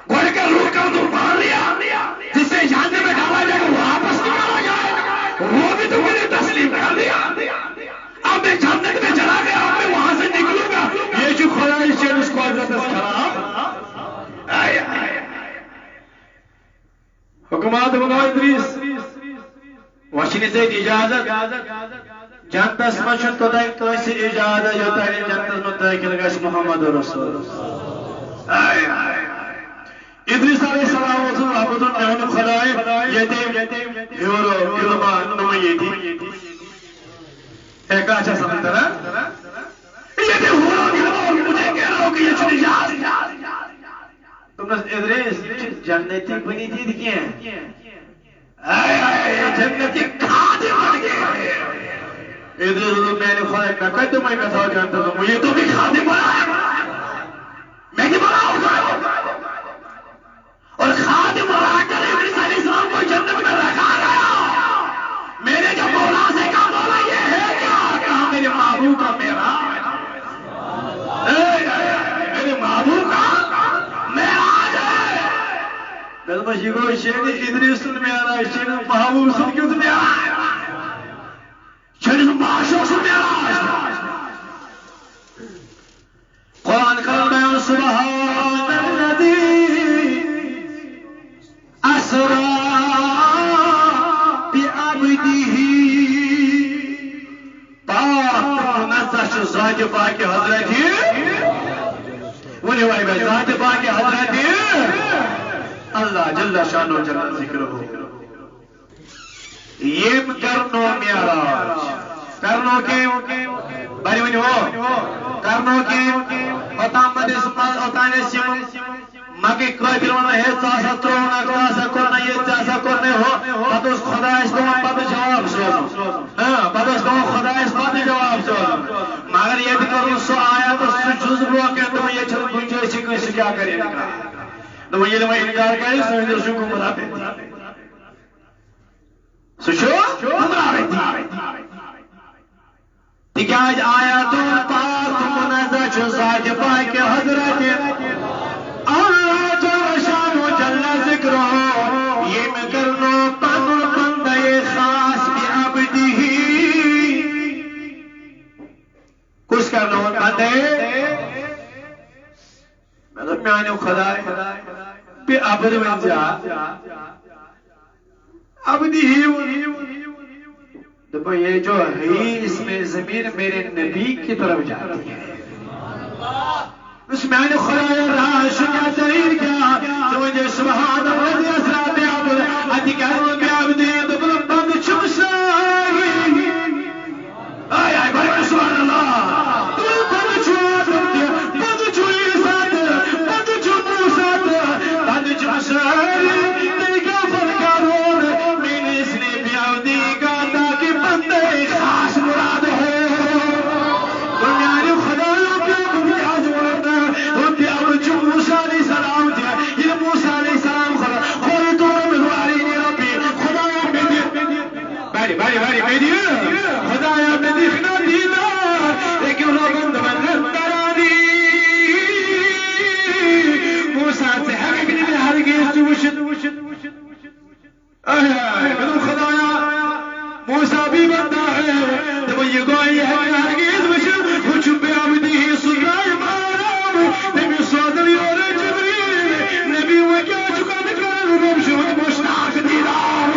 گوڑے کے روح کا تو مار لیا جس سے جاننے میں ڈالا جائے گا واپس نکالا جائے وہ بھی تم نے تسلیم کر دیا. اب میں جنت میں چلا گیا اب میں وہاں سے نکلوں گا یہ جو خدا اس چیز اس کو حضرت خراب حکمات بنو ادریس وشنی سے اجازت جنتس مشن تو دائک تو ایسی اجازت جو تاہی جنتس میں دائک لگاش محمد رسول ادریس علیہ السلام وصول عبدالله نحن خدای یتیم یورو علماء نمیتی ایک اچھا سمندر ہے یتیم ہورو علماء مجھے کہہ رہا ہو کہ یہ چھنی جاز تم نے ادریس جنتی بنی دید کیا ہے جنتی کھادی بن گئے ادریس میں نے خواہ نکل تو میں کسا جانتا ہوں یہ تو بھی کھادی بنا ہے میں کی بنا ہوگا اور خادم بنا کر ادریس علیہ السلام کو جنت میں رکھا گیا. میرے جو مولا سے کہا مولا یہ ہے کیا کہا میرے محبوب کا میرا میرے محبوب کا معراج ہے. میں تو مجھے کو شیخ ادریس سن میں آ رہا ہے شیخ محبوب سن کیوں تو میں آ رہا ہے شیخ معاشق سن میں آ رہا ہے. قرآن کرم میں سبحان الذی اسرا بعبده پاک منزہ ذات پاک حضرت حکم ذات پاک حضرت اللہ جل شانہ جل ذکر ہو یم کرنو معراج کرنو کے بری ونی ہو کرنو کے اوتانس مگر قابل ونان ہے ژاسا ترونا ژاسا کرنا یہ ژاسا کرنے ہو پتہ اس خدایس پٮ۪وان پتہ جواب سوزُن پتہ اس پٮ۪وان خدایس پتہ جواب سوزُن مگر یہ بھی کرو سو آیا تو سو چھُس روکان دپان یہ چھنہٕ گُنجٲیشی کٲنٛسہِ کیٛاہ کرِ انکار دپان ییٚلہِ وۄنۍ انکار کرِ سٲنۍ دِل چھُ گوٚمُت اَپٲرۍ سُہ چھُ تِکیٛازِ آیاتُ پاک منزہ چھُ ذاتِ پاکہِ حضرت اللہ جل شانہ جل ذکرہ ییٚمہِ کرنو پنُن بندے خاص بعبدہ کُس کرنو بندے میں دوٚپ میٛانیو خداے بعبد ؤنۍ زِ عبدہ دپا یہ جو ہے اس میں ضمیر میرے نبی کی طرف جاتی ہے اس میں نے خدای رہا شکا ترین کیا جو مجھے سبحان رضی اسرا بعبد اتکارو بعبد دپا بند چمسائی آئے آئے بھائی سبحان اللہ بند چمسائی بند چمسائی بند چمسائی بند چمسائی دیکھا فرکارون میں نے اس نے بعبدی کا تاکہ بندے خاص مراد ہو دنیا نے خدایوں کے بنیاد ورنہ ان کے عبد جو موسیٰ علیہ السلام تھے یہ موسیٰ علیہ السلام خوری تو من وعلینی ربی خدایوں میں دی باری خدایوں میں دیکھنا دینا لیکن ربند من ربرانی موسیٰ سے حقیقی میں ہرگیز وشد بدون خدایا موسیٰ بھی بندہ ہے تو یہ گوئی ہے ہرگیز وشد کچھ بعبدہ سلیمان نبی صادری اور جبریل نبی وہ کیا چکا نکر رب شہد مشتاق دیدار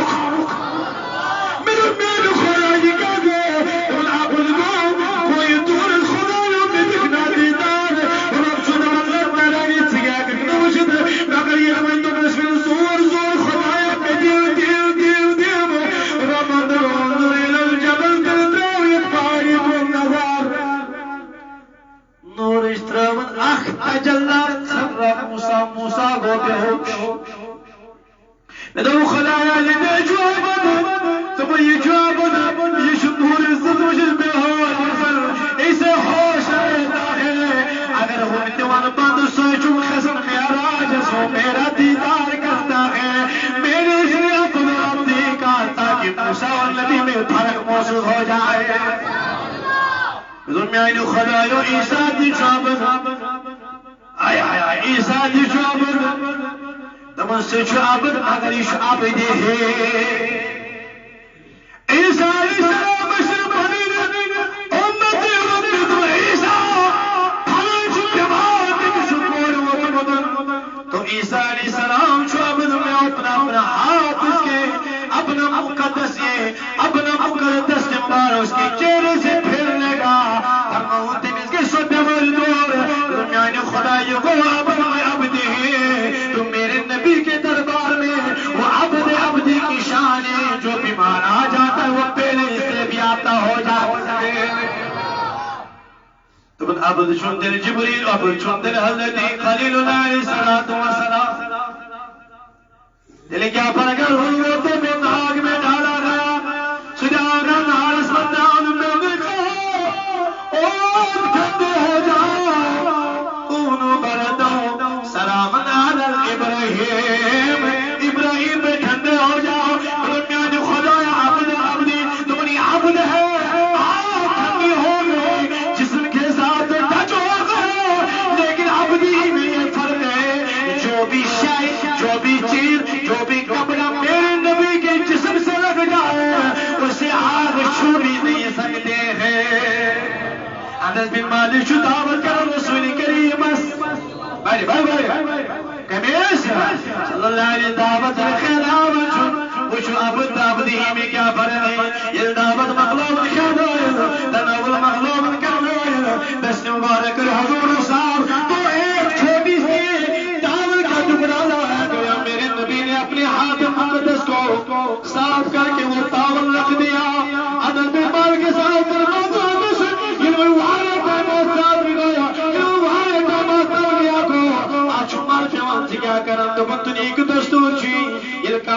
میرے خدای کا گو ان عبد گو کوئی دور خدایوں میں دکھنا دیدار رب شہد مطلب میرے سگا کرنا وشد مگر یہ من تو بس میں زور خدایا پہ دیو رب انظر الى الجبل تلتو يتباري بالنظر نور اشترامن اخ تجلى سر موسى گو بهوش ندو خدایا لدے جوابن تم یہ جوابن یہ شنور عزت وجل بہوش اسے ہوش رہتا ہے اگر وہ دیوان بند سوچوں خسن معراج سو میرا دیدار کرتا ہے میرے اس نے اپنا عبدی کا تاکہ موسیٰ اور نبی میں فرق محسوس ہو جائے دنیا انو خدایو عیسیٰ دی جوابن آیا عیسیٰ دی جوابن دمن سے چھو عبد اگر یہ چھو عبد ہے عیسیٰ علیہ السلام مشرب حنین امت ربی تو عیسیٰ حلال چھو جماعت کی شکور وطمدن تو عیسیٰ علیہ السلام چھو عبد میں اپنا ہاتھ اس کے اپنا مقدس یہ اپنا مقدس جمبار اس کے چہرے سے پھرنے گا تمہوں تمیز کے سوٹے والدور دنیا نے خدای کو عبد میں عبد ہے تو میرے نبی کے دربار میں وہ عبدی کی شان ہے جو بیمار آ جاتا ہے وہ پہلے اس سے بھی آتا ہو جاتا ہے تو عبد چندر جبریل عبد چندر حضرت خلیل اللہ علیہ السلام دل کیا فرق ہوئی تو میں ناگ میں ڈالا گیا سجانا نارس بندان میں دیکھا اور ٹھنڈے ہو جاؤ اونو بردوں سلام علی ابراہیم ابراہیم میں ٹھنڈے ہو جاؤ دنیا نے خدایا عبدی تمہاری عبد ہے ٹھنڈی ہو گئی جسم کے ساتھ ٹچ ہو گئے لیکن عبدی میں یہ فرق ہے جو بھی شے جو بھی چیز جو بھی کپڑا میرے نبی کے جسم سے لگ جائے اسے آگ چھو بھی نہیں سکتے ہیں انس بن مالک شو دعوت کر رسول کریم بھائی کمیش صلی اللہ علیہ دعوت خیر آمد شو وشو عبد عبدی میں کیا فرق ہے یہ دعوت مغلوب کرنا تناول مغلوب کرنا بس مبارک حضور صاحب تو ایک چھوٹی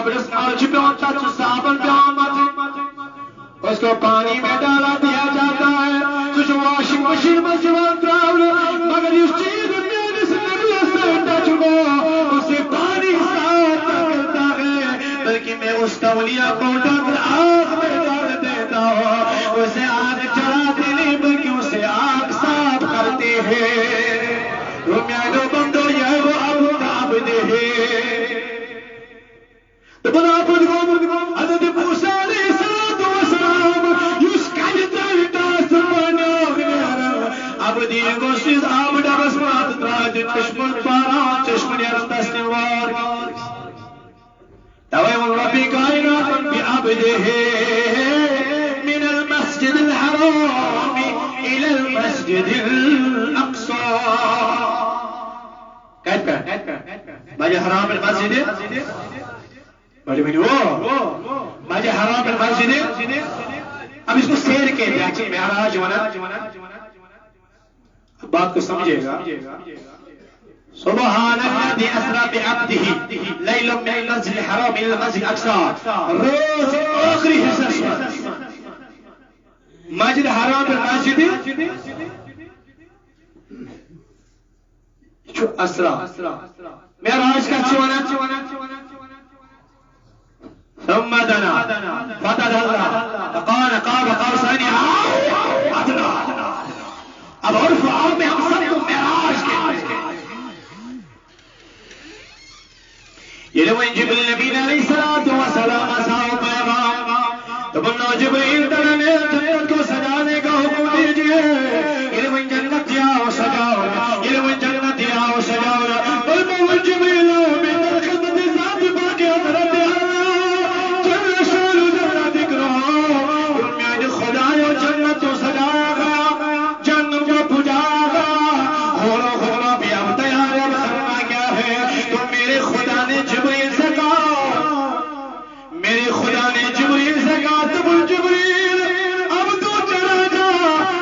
قبر سمارچ پہ ہوتا چھو صابن پہ آمد اس کو پانی میں ڈالا دیا جاتا ہے سوچو واشنگ مشین میں جوان تراؤل مگر اس چیز میں جس نبی سیٹا چکو اسے پانی صاف کرتا ہے بلکہ میں اس تولیہ کو ڈاکر آگ میں ڈال دیتا ہوں اسے آگ چڑھاتے نہیں بلکہ اسے آگ صاف کرتے ہیں رومیانو بندو یہ وہ اب عبد ہے تو بنا پر حضرت موسیٰ علیہ السلام یس کجتر تاس پانیو عبدی گوشت عبد بسمات تراج چشمن پارا چشمن یرستس نوار تویم ربی کائنات بعبده من المسجد الحرام الى المسجد الاقصى کہت کر باجی حرام المسجد بڑی بڑی مجھے حرام المسجد اب اس کو سیر کہتے ہیں معراج ہونا بات کو سمجھے گا سبحان الذي اسرى بعبده ليلا من المسجد الحرام الى المسجد الاقصى روز آخری حصہ مسجد حرام المسجد شو اسرى معراج کا چوانا ثم دنا فتدلى فقال قاب قوسين او ادنى اب عرف عام میں ہم سب کو معراج کہتے ہیں یہ لو ان جبریل نبی علیہ الصلوۃ والسلام اساؤ پیغام تو بنو جبریل ترنے جنت کو سجانے کا حکم دیجئے یہ لو ان جنت جاؤ سجاؤ یہ لو ان جنت جاؤ سجاؤ بنو جبریل من خدمت ذات باقی حضرت جنت تو سجایا گیا جنت کو پجایا گیا غورو غورو بھی اب تیار اب کرنا کیا ہے تو میرے خدا نے جبریل سے کہا میرے خدا نے جبریل سے کہا تم جبریل اب تو چلا جا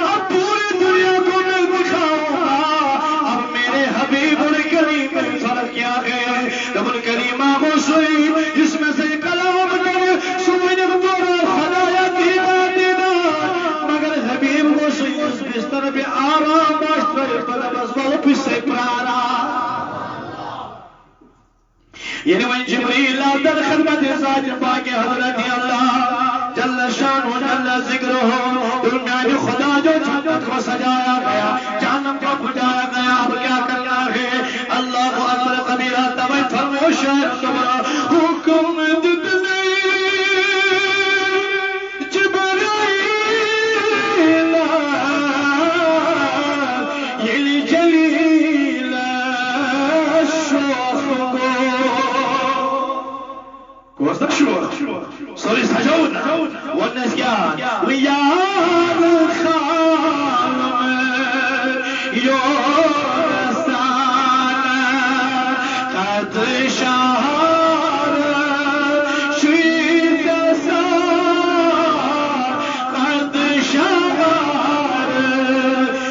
اب پوری دنیا کو میں دکھاؤں گا اب میرے حبیب الکریم میں فرق کیا ہے تم الکریمہ کو سوئی جس میں سے کلام کرے سمجھ بورا خدایا دینا اس بستر پہ آرام باشتر پلبس والپی سے پرارا یعنی من جبریل در خدمت ذات پاک حضرت اللہ جل شان و جل ذکر ہو درمیان خدا جو جنت کو سجایا گیا جہنم کو بجایا گیا اب کیا کرنا ہے اللہ اکبر کبیرہ تبھی فرمو شاید تمہارا حکم دتنے سوري سجود والنسيان ويا الخالم يوسان قد شهر شيد سار قد شهر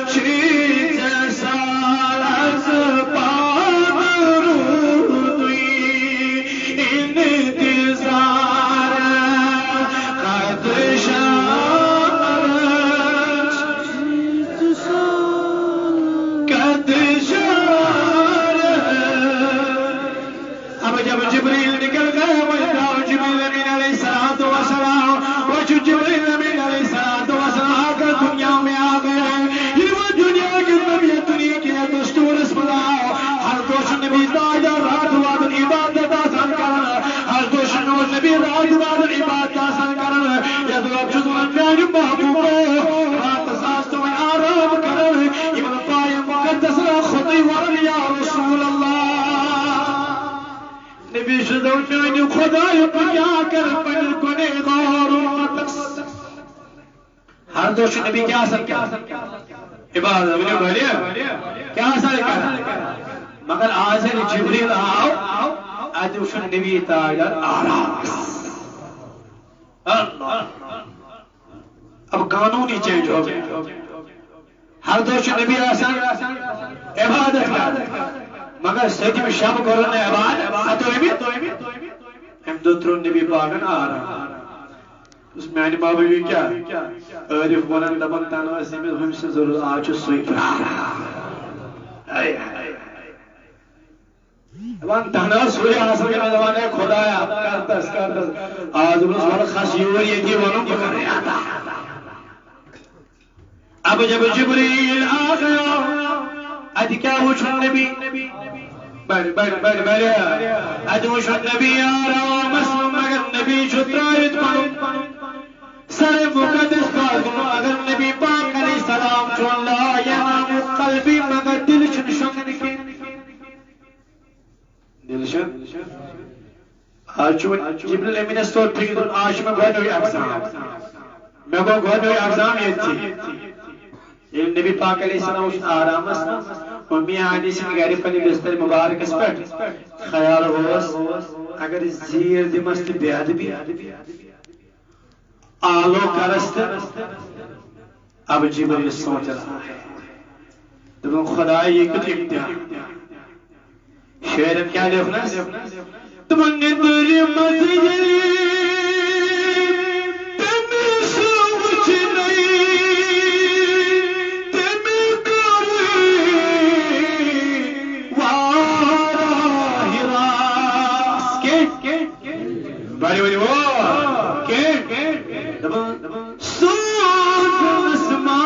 شيد سار أزبان رودي ہر دوش نبی کیا اثر کیا عبادت کیا اثر کیا مگر آزر جبریل آؤ آدوش نبی تاجر آرام اب قانونی چینج ہو گیا ہر دوش نبی اثر عبادت کیا مگر سجم شب کرنے عبادت ام دو ترو نبی پاکن آرام اس میانی بابا بھی کیا عارف ونن دبن تنہا سیمت ہم سے ضرور آج سوئی دبن تنہا سوئی آسان کے دبانے خدایا کرتس آج بلس والا خشیور یکی ونم بکر آتا اب جب جبریل آگیا ادھ کیا وچھن نبی بڑی ادھ وچھن نبی آرام اسم مگر نبی چھترائیت کنم سر مقدس کازم اگر نبی پاک علیہ السلام چون لا ینام قلبی مگر دل چھن شکن کے دل شن آج چون جبریل امین استور پھر آج میں گھنوی اقسام میں کو گھنوی اقسام یہ تھی نبی پاک علیہ السلام اس آرام اسنا امی حدیث میں گھر پلی بستر مبارک اس پر خیال ہوس اگر زیر دمست بیاد بھی آلو کرست اب جبریل سوچ رہا ہے تو خدا یہ کچھ امتحان شعر کیا لکھنا تمہیں دری مسجد بڑی بڑی وہ سوچ اسما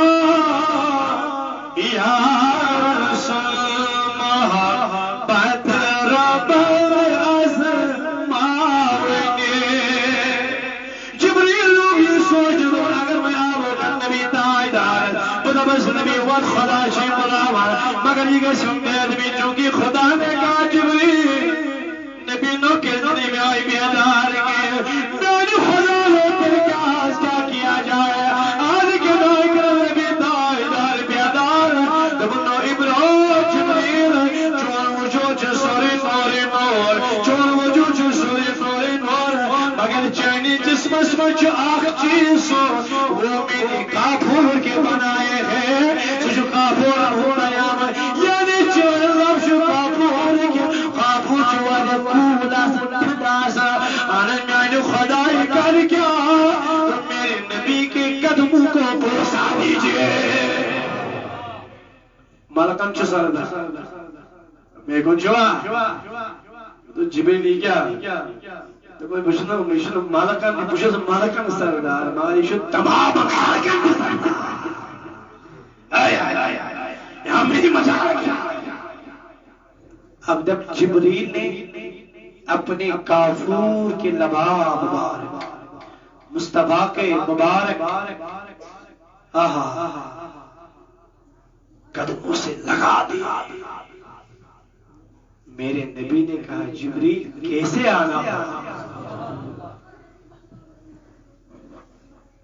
یا رسول محبت رب ازماؤنگے جبریل لوگ یہ سوچ دو اگر میں آبا نبی تائیدار خدا بس نبی وقت خدا شیئ ملاوار مگر یہ گسم دید بھی چونکہ خدا نے کہا جبریل نبی نو کلنے میں آئی بیادار کے میری خدا لے پھر کیا کیا جائے آج کے دائی کرم نبی تائیدار بیادار دبنو ابرو جبریل چون وجو چسوری نوری نور چون وجو چسوری نوری نور مگر چینی جسم اسمچ آخ چیز وہ میری کافور کے بنائے ہیں سجو کافور ہونا یام یعنی چون لفظ کافور کے کافور چوانی کولا سنتداسا آنے میانی خدای کر کیا میرے نبی کے قدموں کو بوسا دیجئے ملکن چو سردا میں کن چوا تو جبریل کیا تو کوئی بشنو ملکن بشنو ملکن سردار مالی شو تمام ملکن سردار یہاں میری مزار کیا اب جب جبریل نے اپنے کافور کے لباب مبارک مصطفیٰ کے مبارک قدموں سے لگا دیا میرے نبی نے کہا جبریل کیسے آنا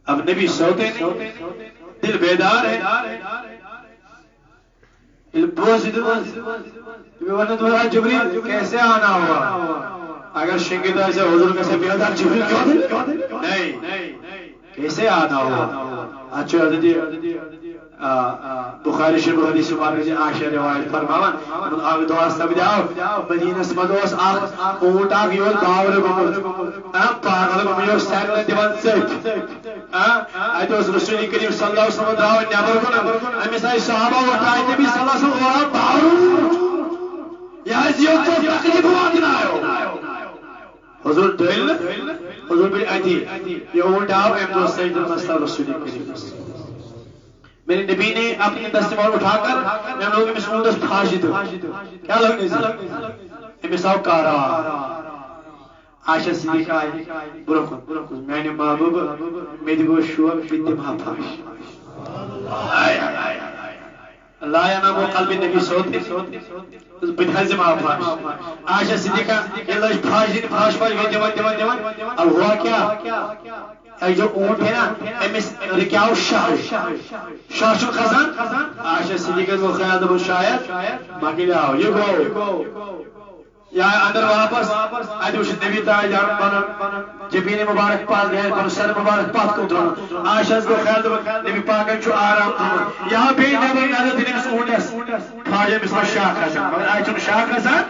اب نبی سوتے نہیں دل بیدار ہے جبریل کیسے آنا ہوا اگر شنگیدہ ایسے حضور کا سے بیادار جبریل کیوں نہیں کیسے آنا ہوا اچھا حضرت بخاری شریف حدیث مبارک جی عائشہ روایت فرماوان ان آگ دوست بیاو مدینہ سمدوس آگ اونٹ آگ یوز باور گمت پاگل گمیو سیرن دیوان سیٹ ایتوز رسول کریم صلی اللہ علیہ وسلم دراو نیابر کنن امی سائی صحابہ وٹائی نبی صلی اللہ علیہ وسلم غورا باور یا زیو تو تقریب وادنا آئو حضور دل حضور بل ایتی یہ اونٹ آو ایم دوست سیدر مستر رسول کریم میرے نبی نے اپنی دستمال اٹھا کر میں لوگوں میں سنوں دست پھاشی دو کیا لگنے سے مثال کارا عائشہ صدیقہ آئی برکن میں نے محبوب میری گو شوق بیتی مہا پھاش اللہ یا نامو قلبی نبی سوتے بدھائز مہا پھاش عائشہ صدیقہ اللہ پھاش دین پھاش دیوان اب ہوا کیا جو اونٹ ہے نا امس رکیاو شاہ چون خزان عائشہ صدیقہ کو خیال دبو شاید ماکی آو یہ گو یا اندر واپس ادوش نبی تاجدار بنا جبین مبارک پاس گئے بنا سر مبارک پاس کو دھونا عائشہ کو خیال دبو نبی پاکن چو آرام دھونا یہاں بھی نبی نظر دینی مس اونٹس پھاجے مس شاہ خزان مگر آئی چون شاہ خزان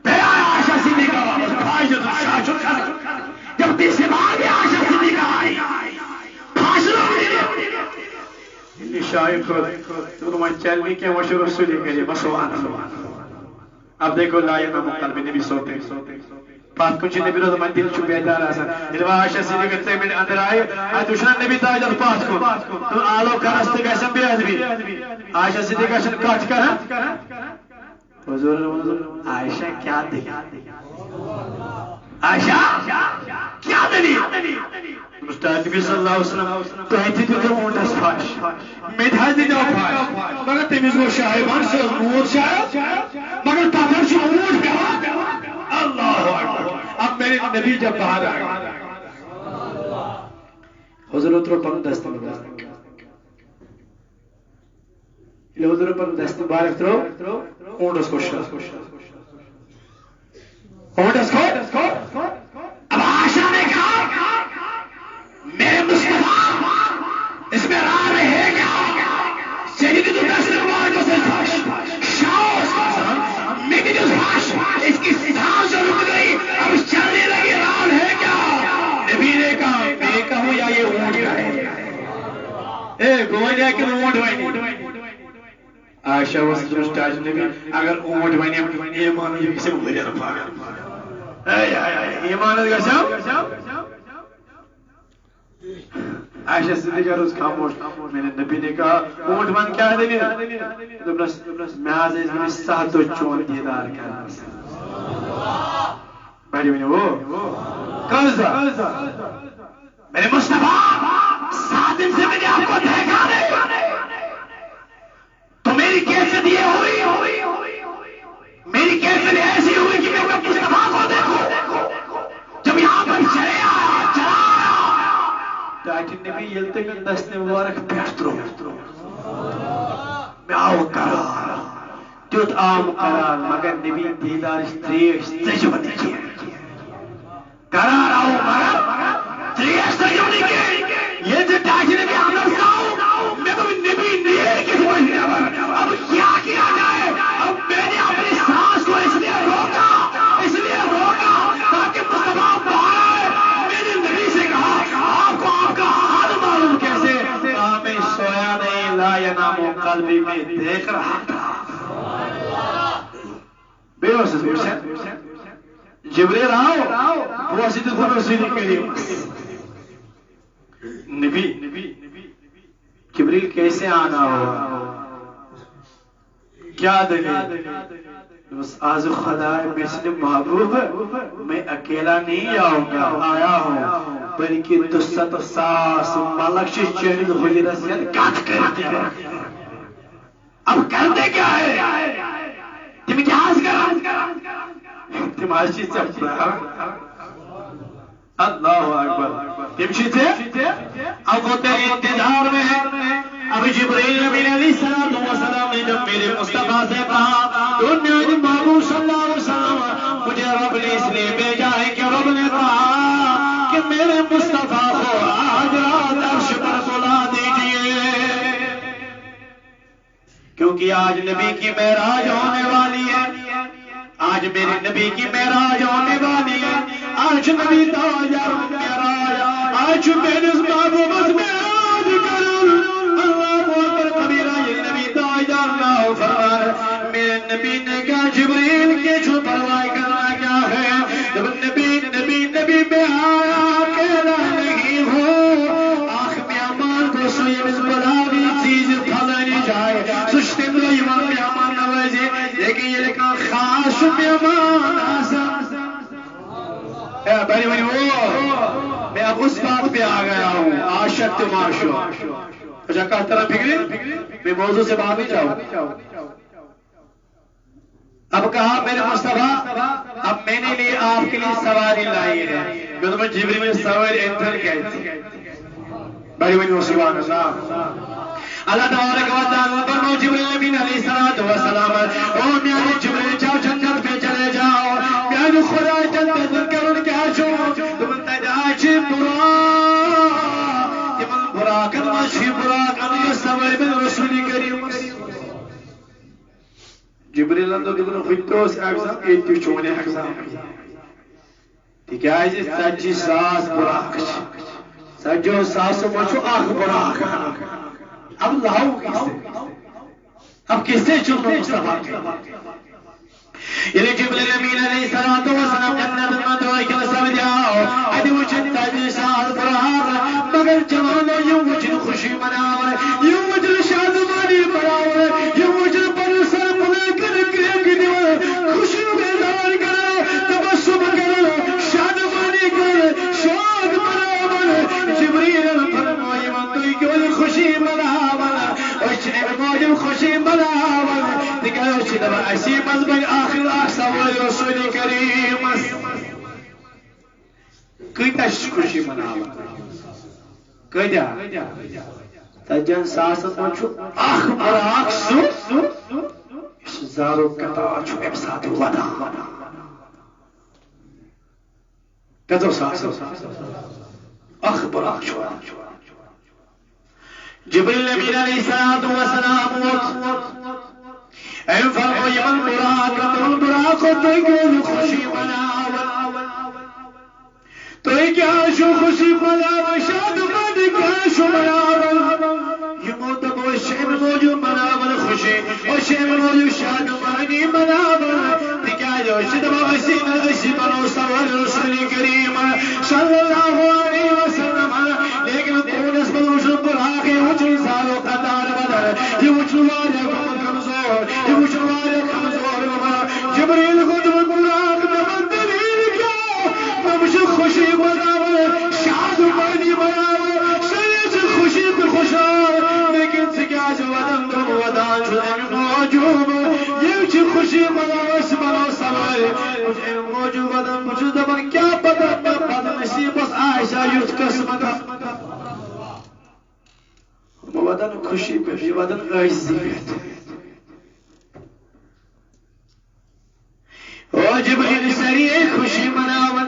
بے عائشہ صدیقہ واپس پھاج دو شاہ جب تیسرے بار بھی عائشہ صدیقہ آئی شاید تو میں چلنی کے مشہور رسولی کے لیے مسوان اب دیکھو لا ینام قلبی نبی سوتے بات کچھ نبی رو من دل چھو بیدار آسان جب عائشہ صدیقہ تے من اندر آئے دوشنا نبی تاجد بات کو تم آلو کرست گیسن بھی ازبی عائشہ صدیقہ شن کاٹ کرا حضور عائشہ کیا دلی عائشہ کیا دلی مستعد نبی صلی اللہ علیہ وسلم تو ایتی تو اونٹ اس فاش میدھائی دی دو فاش مگر تمیز وہ شاہبان سے اونٹ شاہب مگر تاثر شو اونٹ پہ اللہ اکبر اب میرے نبی جب باہر آئے حضور اترو پر دست مبارک حضور پر دست مبارک اترو اونٹ اس کو شاہ اونٹ اس کو اب عائشہ نے کہا میرے مصطفیٰ اس میں راہ رہے گا سیدی تو دست مبارک سے شاہ اس کو میری جو فاش اس کی سانس جو رک گئی اب چلنے لگی راہ ہے کیا نبی نے کہا میں کہوں یا یہ اونٹ کا ہے گوئی ہے کہ اونٹ وائنی عائشہ وسط مستاج نبی اگر اونٹ وائنی یہ مانو یہ کسی مبری رفا یہ مانو گا عائشہ صدیقہ روز خاموش میں نے نبی نے کہا اونٹ من کیا دلی میں آج اس میں ساتھ و چون دیدار کرنا بڑی میں وہ قرضہ میرے مصطفیٰ 7 دن سے میں نے آپ کو دیکھا نہیں تو میری کیفیت یہ ہوئی میری کیفیت ایسی ہوئی کہ میں مصطفیٰ کو دیکھوں جب یہاں پر چلے آیا تاکہ نبی یلتے میں دست مبارک پیشترو میں آو قرار تیوت آم قرار مگر نبی دیدارش تریش تجمنی کی قرار آو مگر تریش تجمنی کی یہ جو تاکہ نبی آمد ساؤ میں تو نبی نہیں کسی وجہ اب کیا کیا جائے اب میں نے اپنی سانس کو اس لیے روکا تاکہ مصطفیٰ باہر آئے میں نے نبی سے کہا آپ کو آپ کا حال معلوم کیسے میں سویا نہیں لا ینام قلبی میں دیکھ رہا تھا بے واسط جبریل آؤ واسط خود رسیلی کے لیے نبی جبریل کیسے آنا ہوا کیا دلیل بس آج خدا مثل محبوب میں اکیلا نہیں آؤں گا آیا ہوں بلکہ دست ساس ملک سے چہرد ہوئی رسیت کٹ کرتے ہیں اب کرتے کیا ہے تم کیا آج کرا تم آج چیز سے اللہ اکبر تم چیز سے اب وہ تیرے انتظار میں ہے اب جبریل نبی علیہ السلام نے جب میرے مصطفیٰ سے کہا دنیا محبوب صلی اللہ علیہ وسلم مجھے رب نے اس لیے بھیجا ہے کہ رب نے کہا کہ میرے مصطفیٰ کو آج رات عرش پر سلا دیجئے کیونکہ آج نبی کی معراج ہونے والی ہے آج میرے نبی کی معراج ہونے والی ہے آج نبی تاجر معراج آج میرے محبوب معراج کروں میرے نبی نے کہا جبریل کے جو پرواہ کرنا کیا ہے جب نبی میں آیا اکیلا نہیں ہو آخ میں امان کو سوئیمز بلاوی چیز پھلانی جائے سشتے میں ایمان میں امان نوازے لیکن یہ لکھا خاص میں امان آسان بڑی بڑی وہ میں اب اس بات پہ آ گیا ہوں عاشق تماشو اچھا کہا طرح پھگلی میں موضوع سے باہر نہیں جاؤں اب کہا میرے مصطفیٰ اب میں نے لیے آپ کے لیے سواری لائی ہے جو تمہیں جبریل میں سواری انٹر کہتی بڑی بڑی سبحان اللہ تبارک و تعالیٰ فرماؤ جبریل نبی علیہ السلام او میاں جبریل جاؤ جنت پہ چلے جاؤ میاں خدا جنت کرن کیا چھو تم تجاج براکن مشی براکن یہ سواری میں رسولی کریم جبریل اندو کتنا خیتوس اگزام ایتی چونے اگزام تکیازِ 40,000 براق سجو ساسو مچو آخ براق اب لاؤ اب کس سے چلو مصطفیٰ کے یعنی جبریل امین علیہ السلام جنت میں دعائی کے مسئلہ دیاؤ ادھی وچن 40,000 براق مگر جوانو یوں وچن خوشی مناور یوں وچن شادمانی مناور یوں وچن پر سر پلے کر دیور خوشی بیدار کرو تبسم کرو شادمانی کرو شاد مناور جبریل فرمائی من توی کیوں خوشی مناور وچن موجب خوشی مناور دیگر وچن دبا اسی مزبن آخر سوال رسول کریم کتاش خوشی مناور کجا تجن ساسن منچو آخ براق سو اس زارو قطار چھو امساد ودا کتو ساسن آخ براق چھو جبریل امین علیہ السلام اے فرمائی من براق توی کیوں خوشی مناور توی کیا شو خوشی مناور شاد من کیا شو مناور یہ موتب و شیم موجو مناور خوشی و شیم موجو شاد مانی مناور دکھا جو شدب غسین غسی بنو سوال رسول کریم صلی اللہ علیہ وسلم لیکن تونس بلوشن براقی وچن سالو قطار بدر یہ وچن واریا کمزور یہ وچن واریا کمزور جبریل خود براق نمت دلیل کیا ممشن خوشی مناور شاد مانی مناور شریف خوشی پر خوشار لیکن سکاج ودن دم ودان شدن موجود یہ چی خوشی مناور سبنو سوال مجھے موجود ودن مجھے دبن کیا پتہ نصیب بس عائشہ یوت قسمت ودن خوشی پر یہ ودن عائزی بیت او جبریل سریع خوشی مناور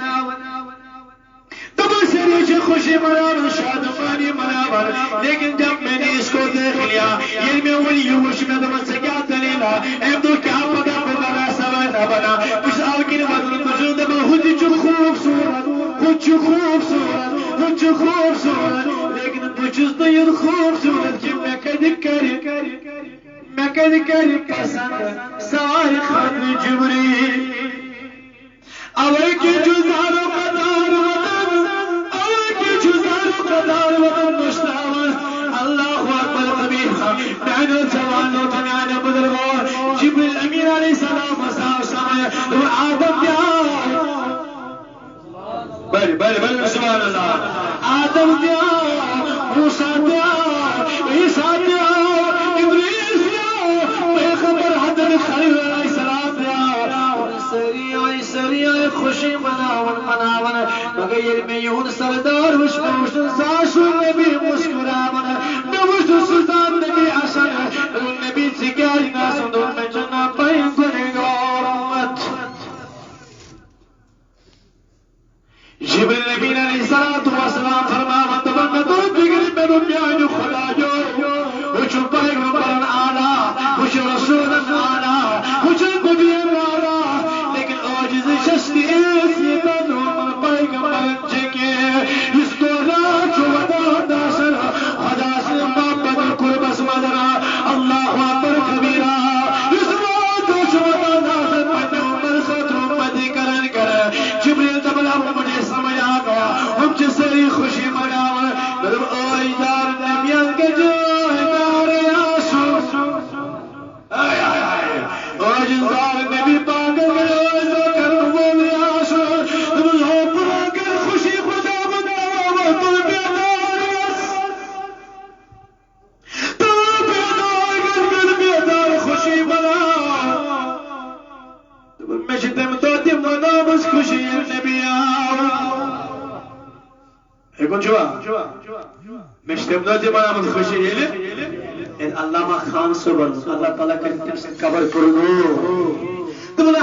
تب سریع خوشی مناور شادمانی مناور لیکن جب میں نے اس کو دیکھ لیا یہ میں ولی وش میں دمت سے کیا دلیلا ایم تو کیا پتا بنا سوائنا بنا کچھ آلکن بدل مجھو دمہ خود چو خوبصورت لیکن تجھز تو یہ خوبصورت کہ میں کدی کری پسند سوائے خان جبریل اوے کی جزار و قدار وطن مشتاور اللہ اکبر قبیحہ معنی جوانو تنانا بدرگو جبریل امین علیہ السلام سامنے آدم دیا بل سبحان اللہ آدم دیا موسیٰ دیا عیسیٰ دیا ابراہیم دیا پیغمبر حضرت خلیل علیہ السلام دیا سریع خوشی مناون مگر یہ میں یون سردار وشن ساشو نبی مسکراون نوشو سلطان نبی حسن نبی سکائی ناسن دون میں جنہ پائیں گنگارمت جبریل نبی علیہ السلام فرماون تبن تو بگری میں رمیان خدا جو وچو پیغمبران آلا وچو رسولان آلا وچو نبیان آلا لیکن آجز شستی ایسی تنومن پیغمبران چکے اس دورا چو ودان داسر خدا سے محبت قربس مدرہ اللہ اکبر کبیرہ اس دورا چو ودان داسر پیغمبر خطر مدی کرن جبریل تبلا مجھے سمجھ آگا ہم جسری خوشی مناور مطلب آئیدار نبیان کے جائدار یاسو آئیدار نبی پاکر کے آئیدار کرنوال یاسو تبلا پراکر خوشی خدا مناور تل بیدار یاس تل بیدار خوشی مناور مجھتم تو تم منابس خوشی نبی ایکن جوا مجھتم تو تم منابس خوشی اللہ خان صبر اللہ تعالیٰ کرتے ہیں قبر کرنو تم نے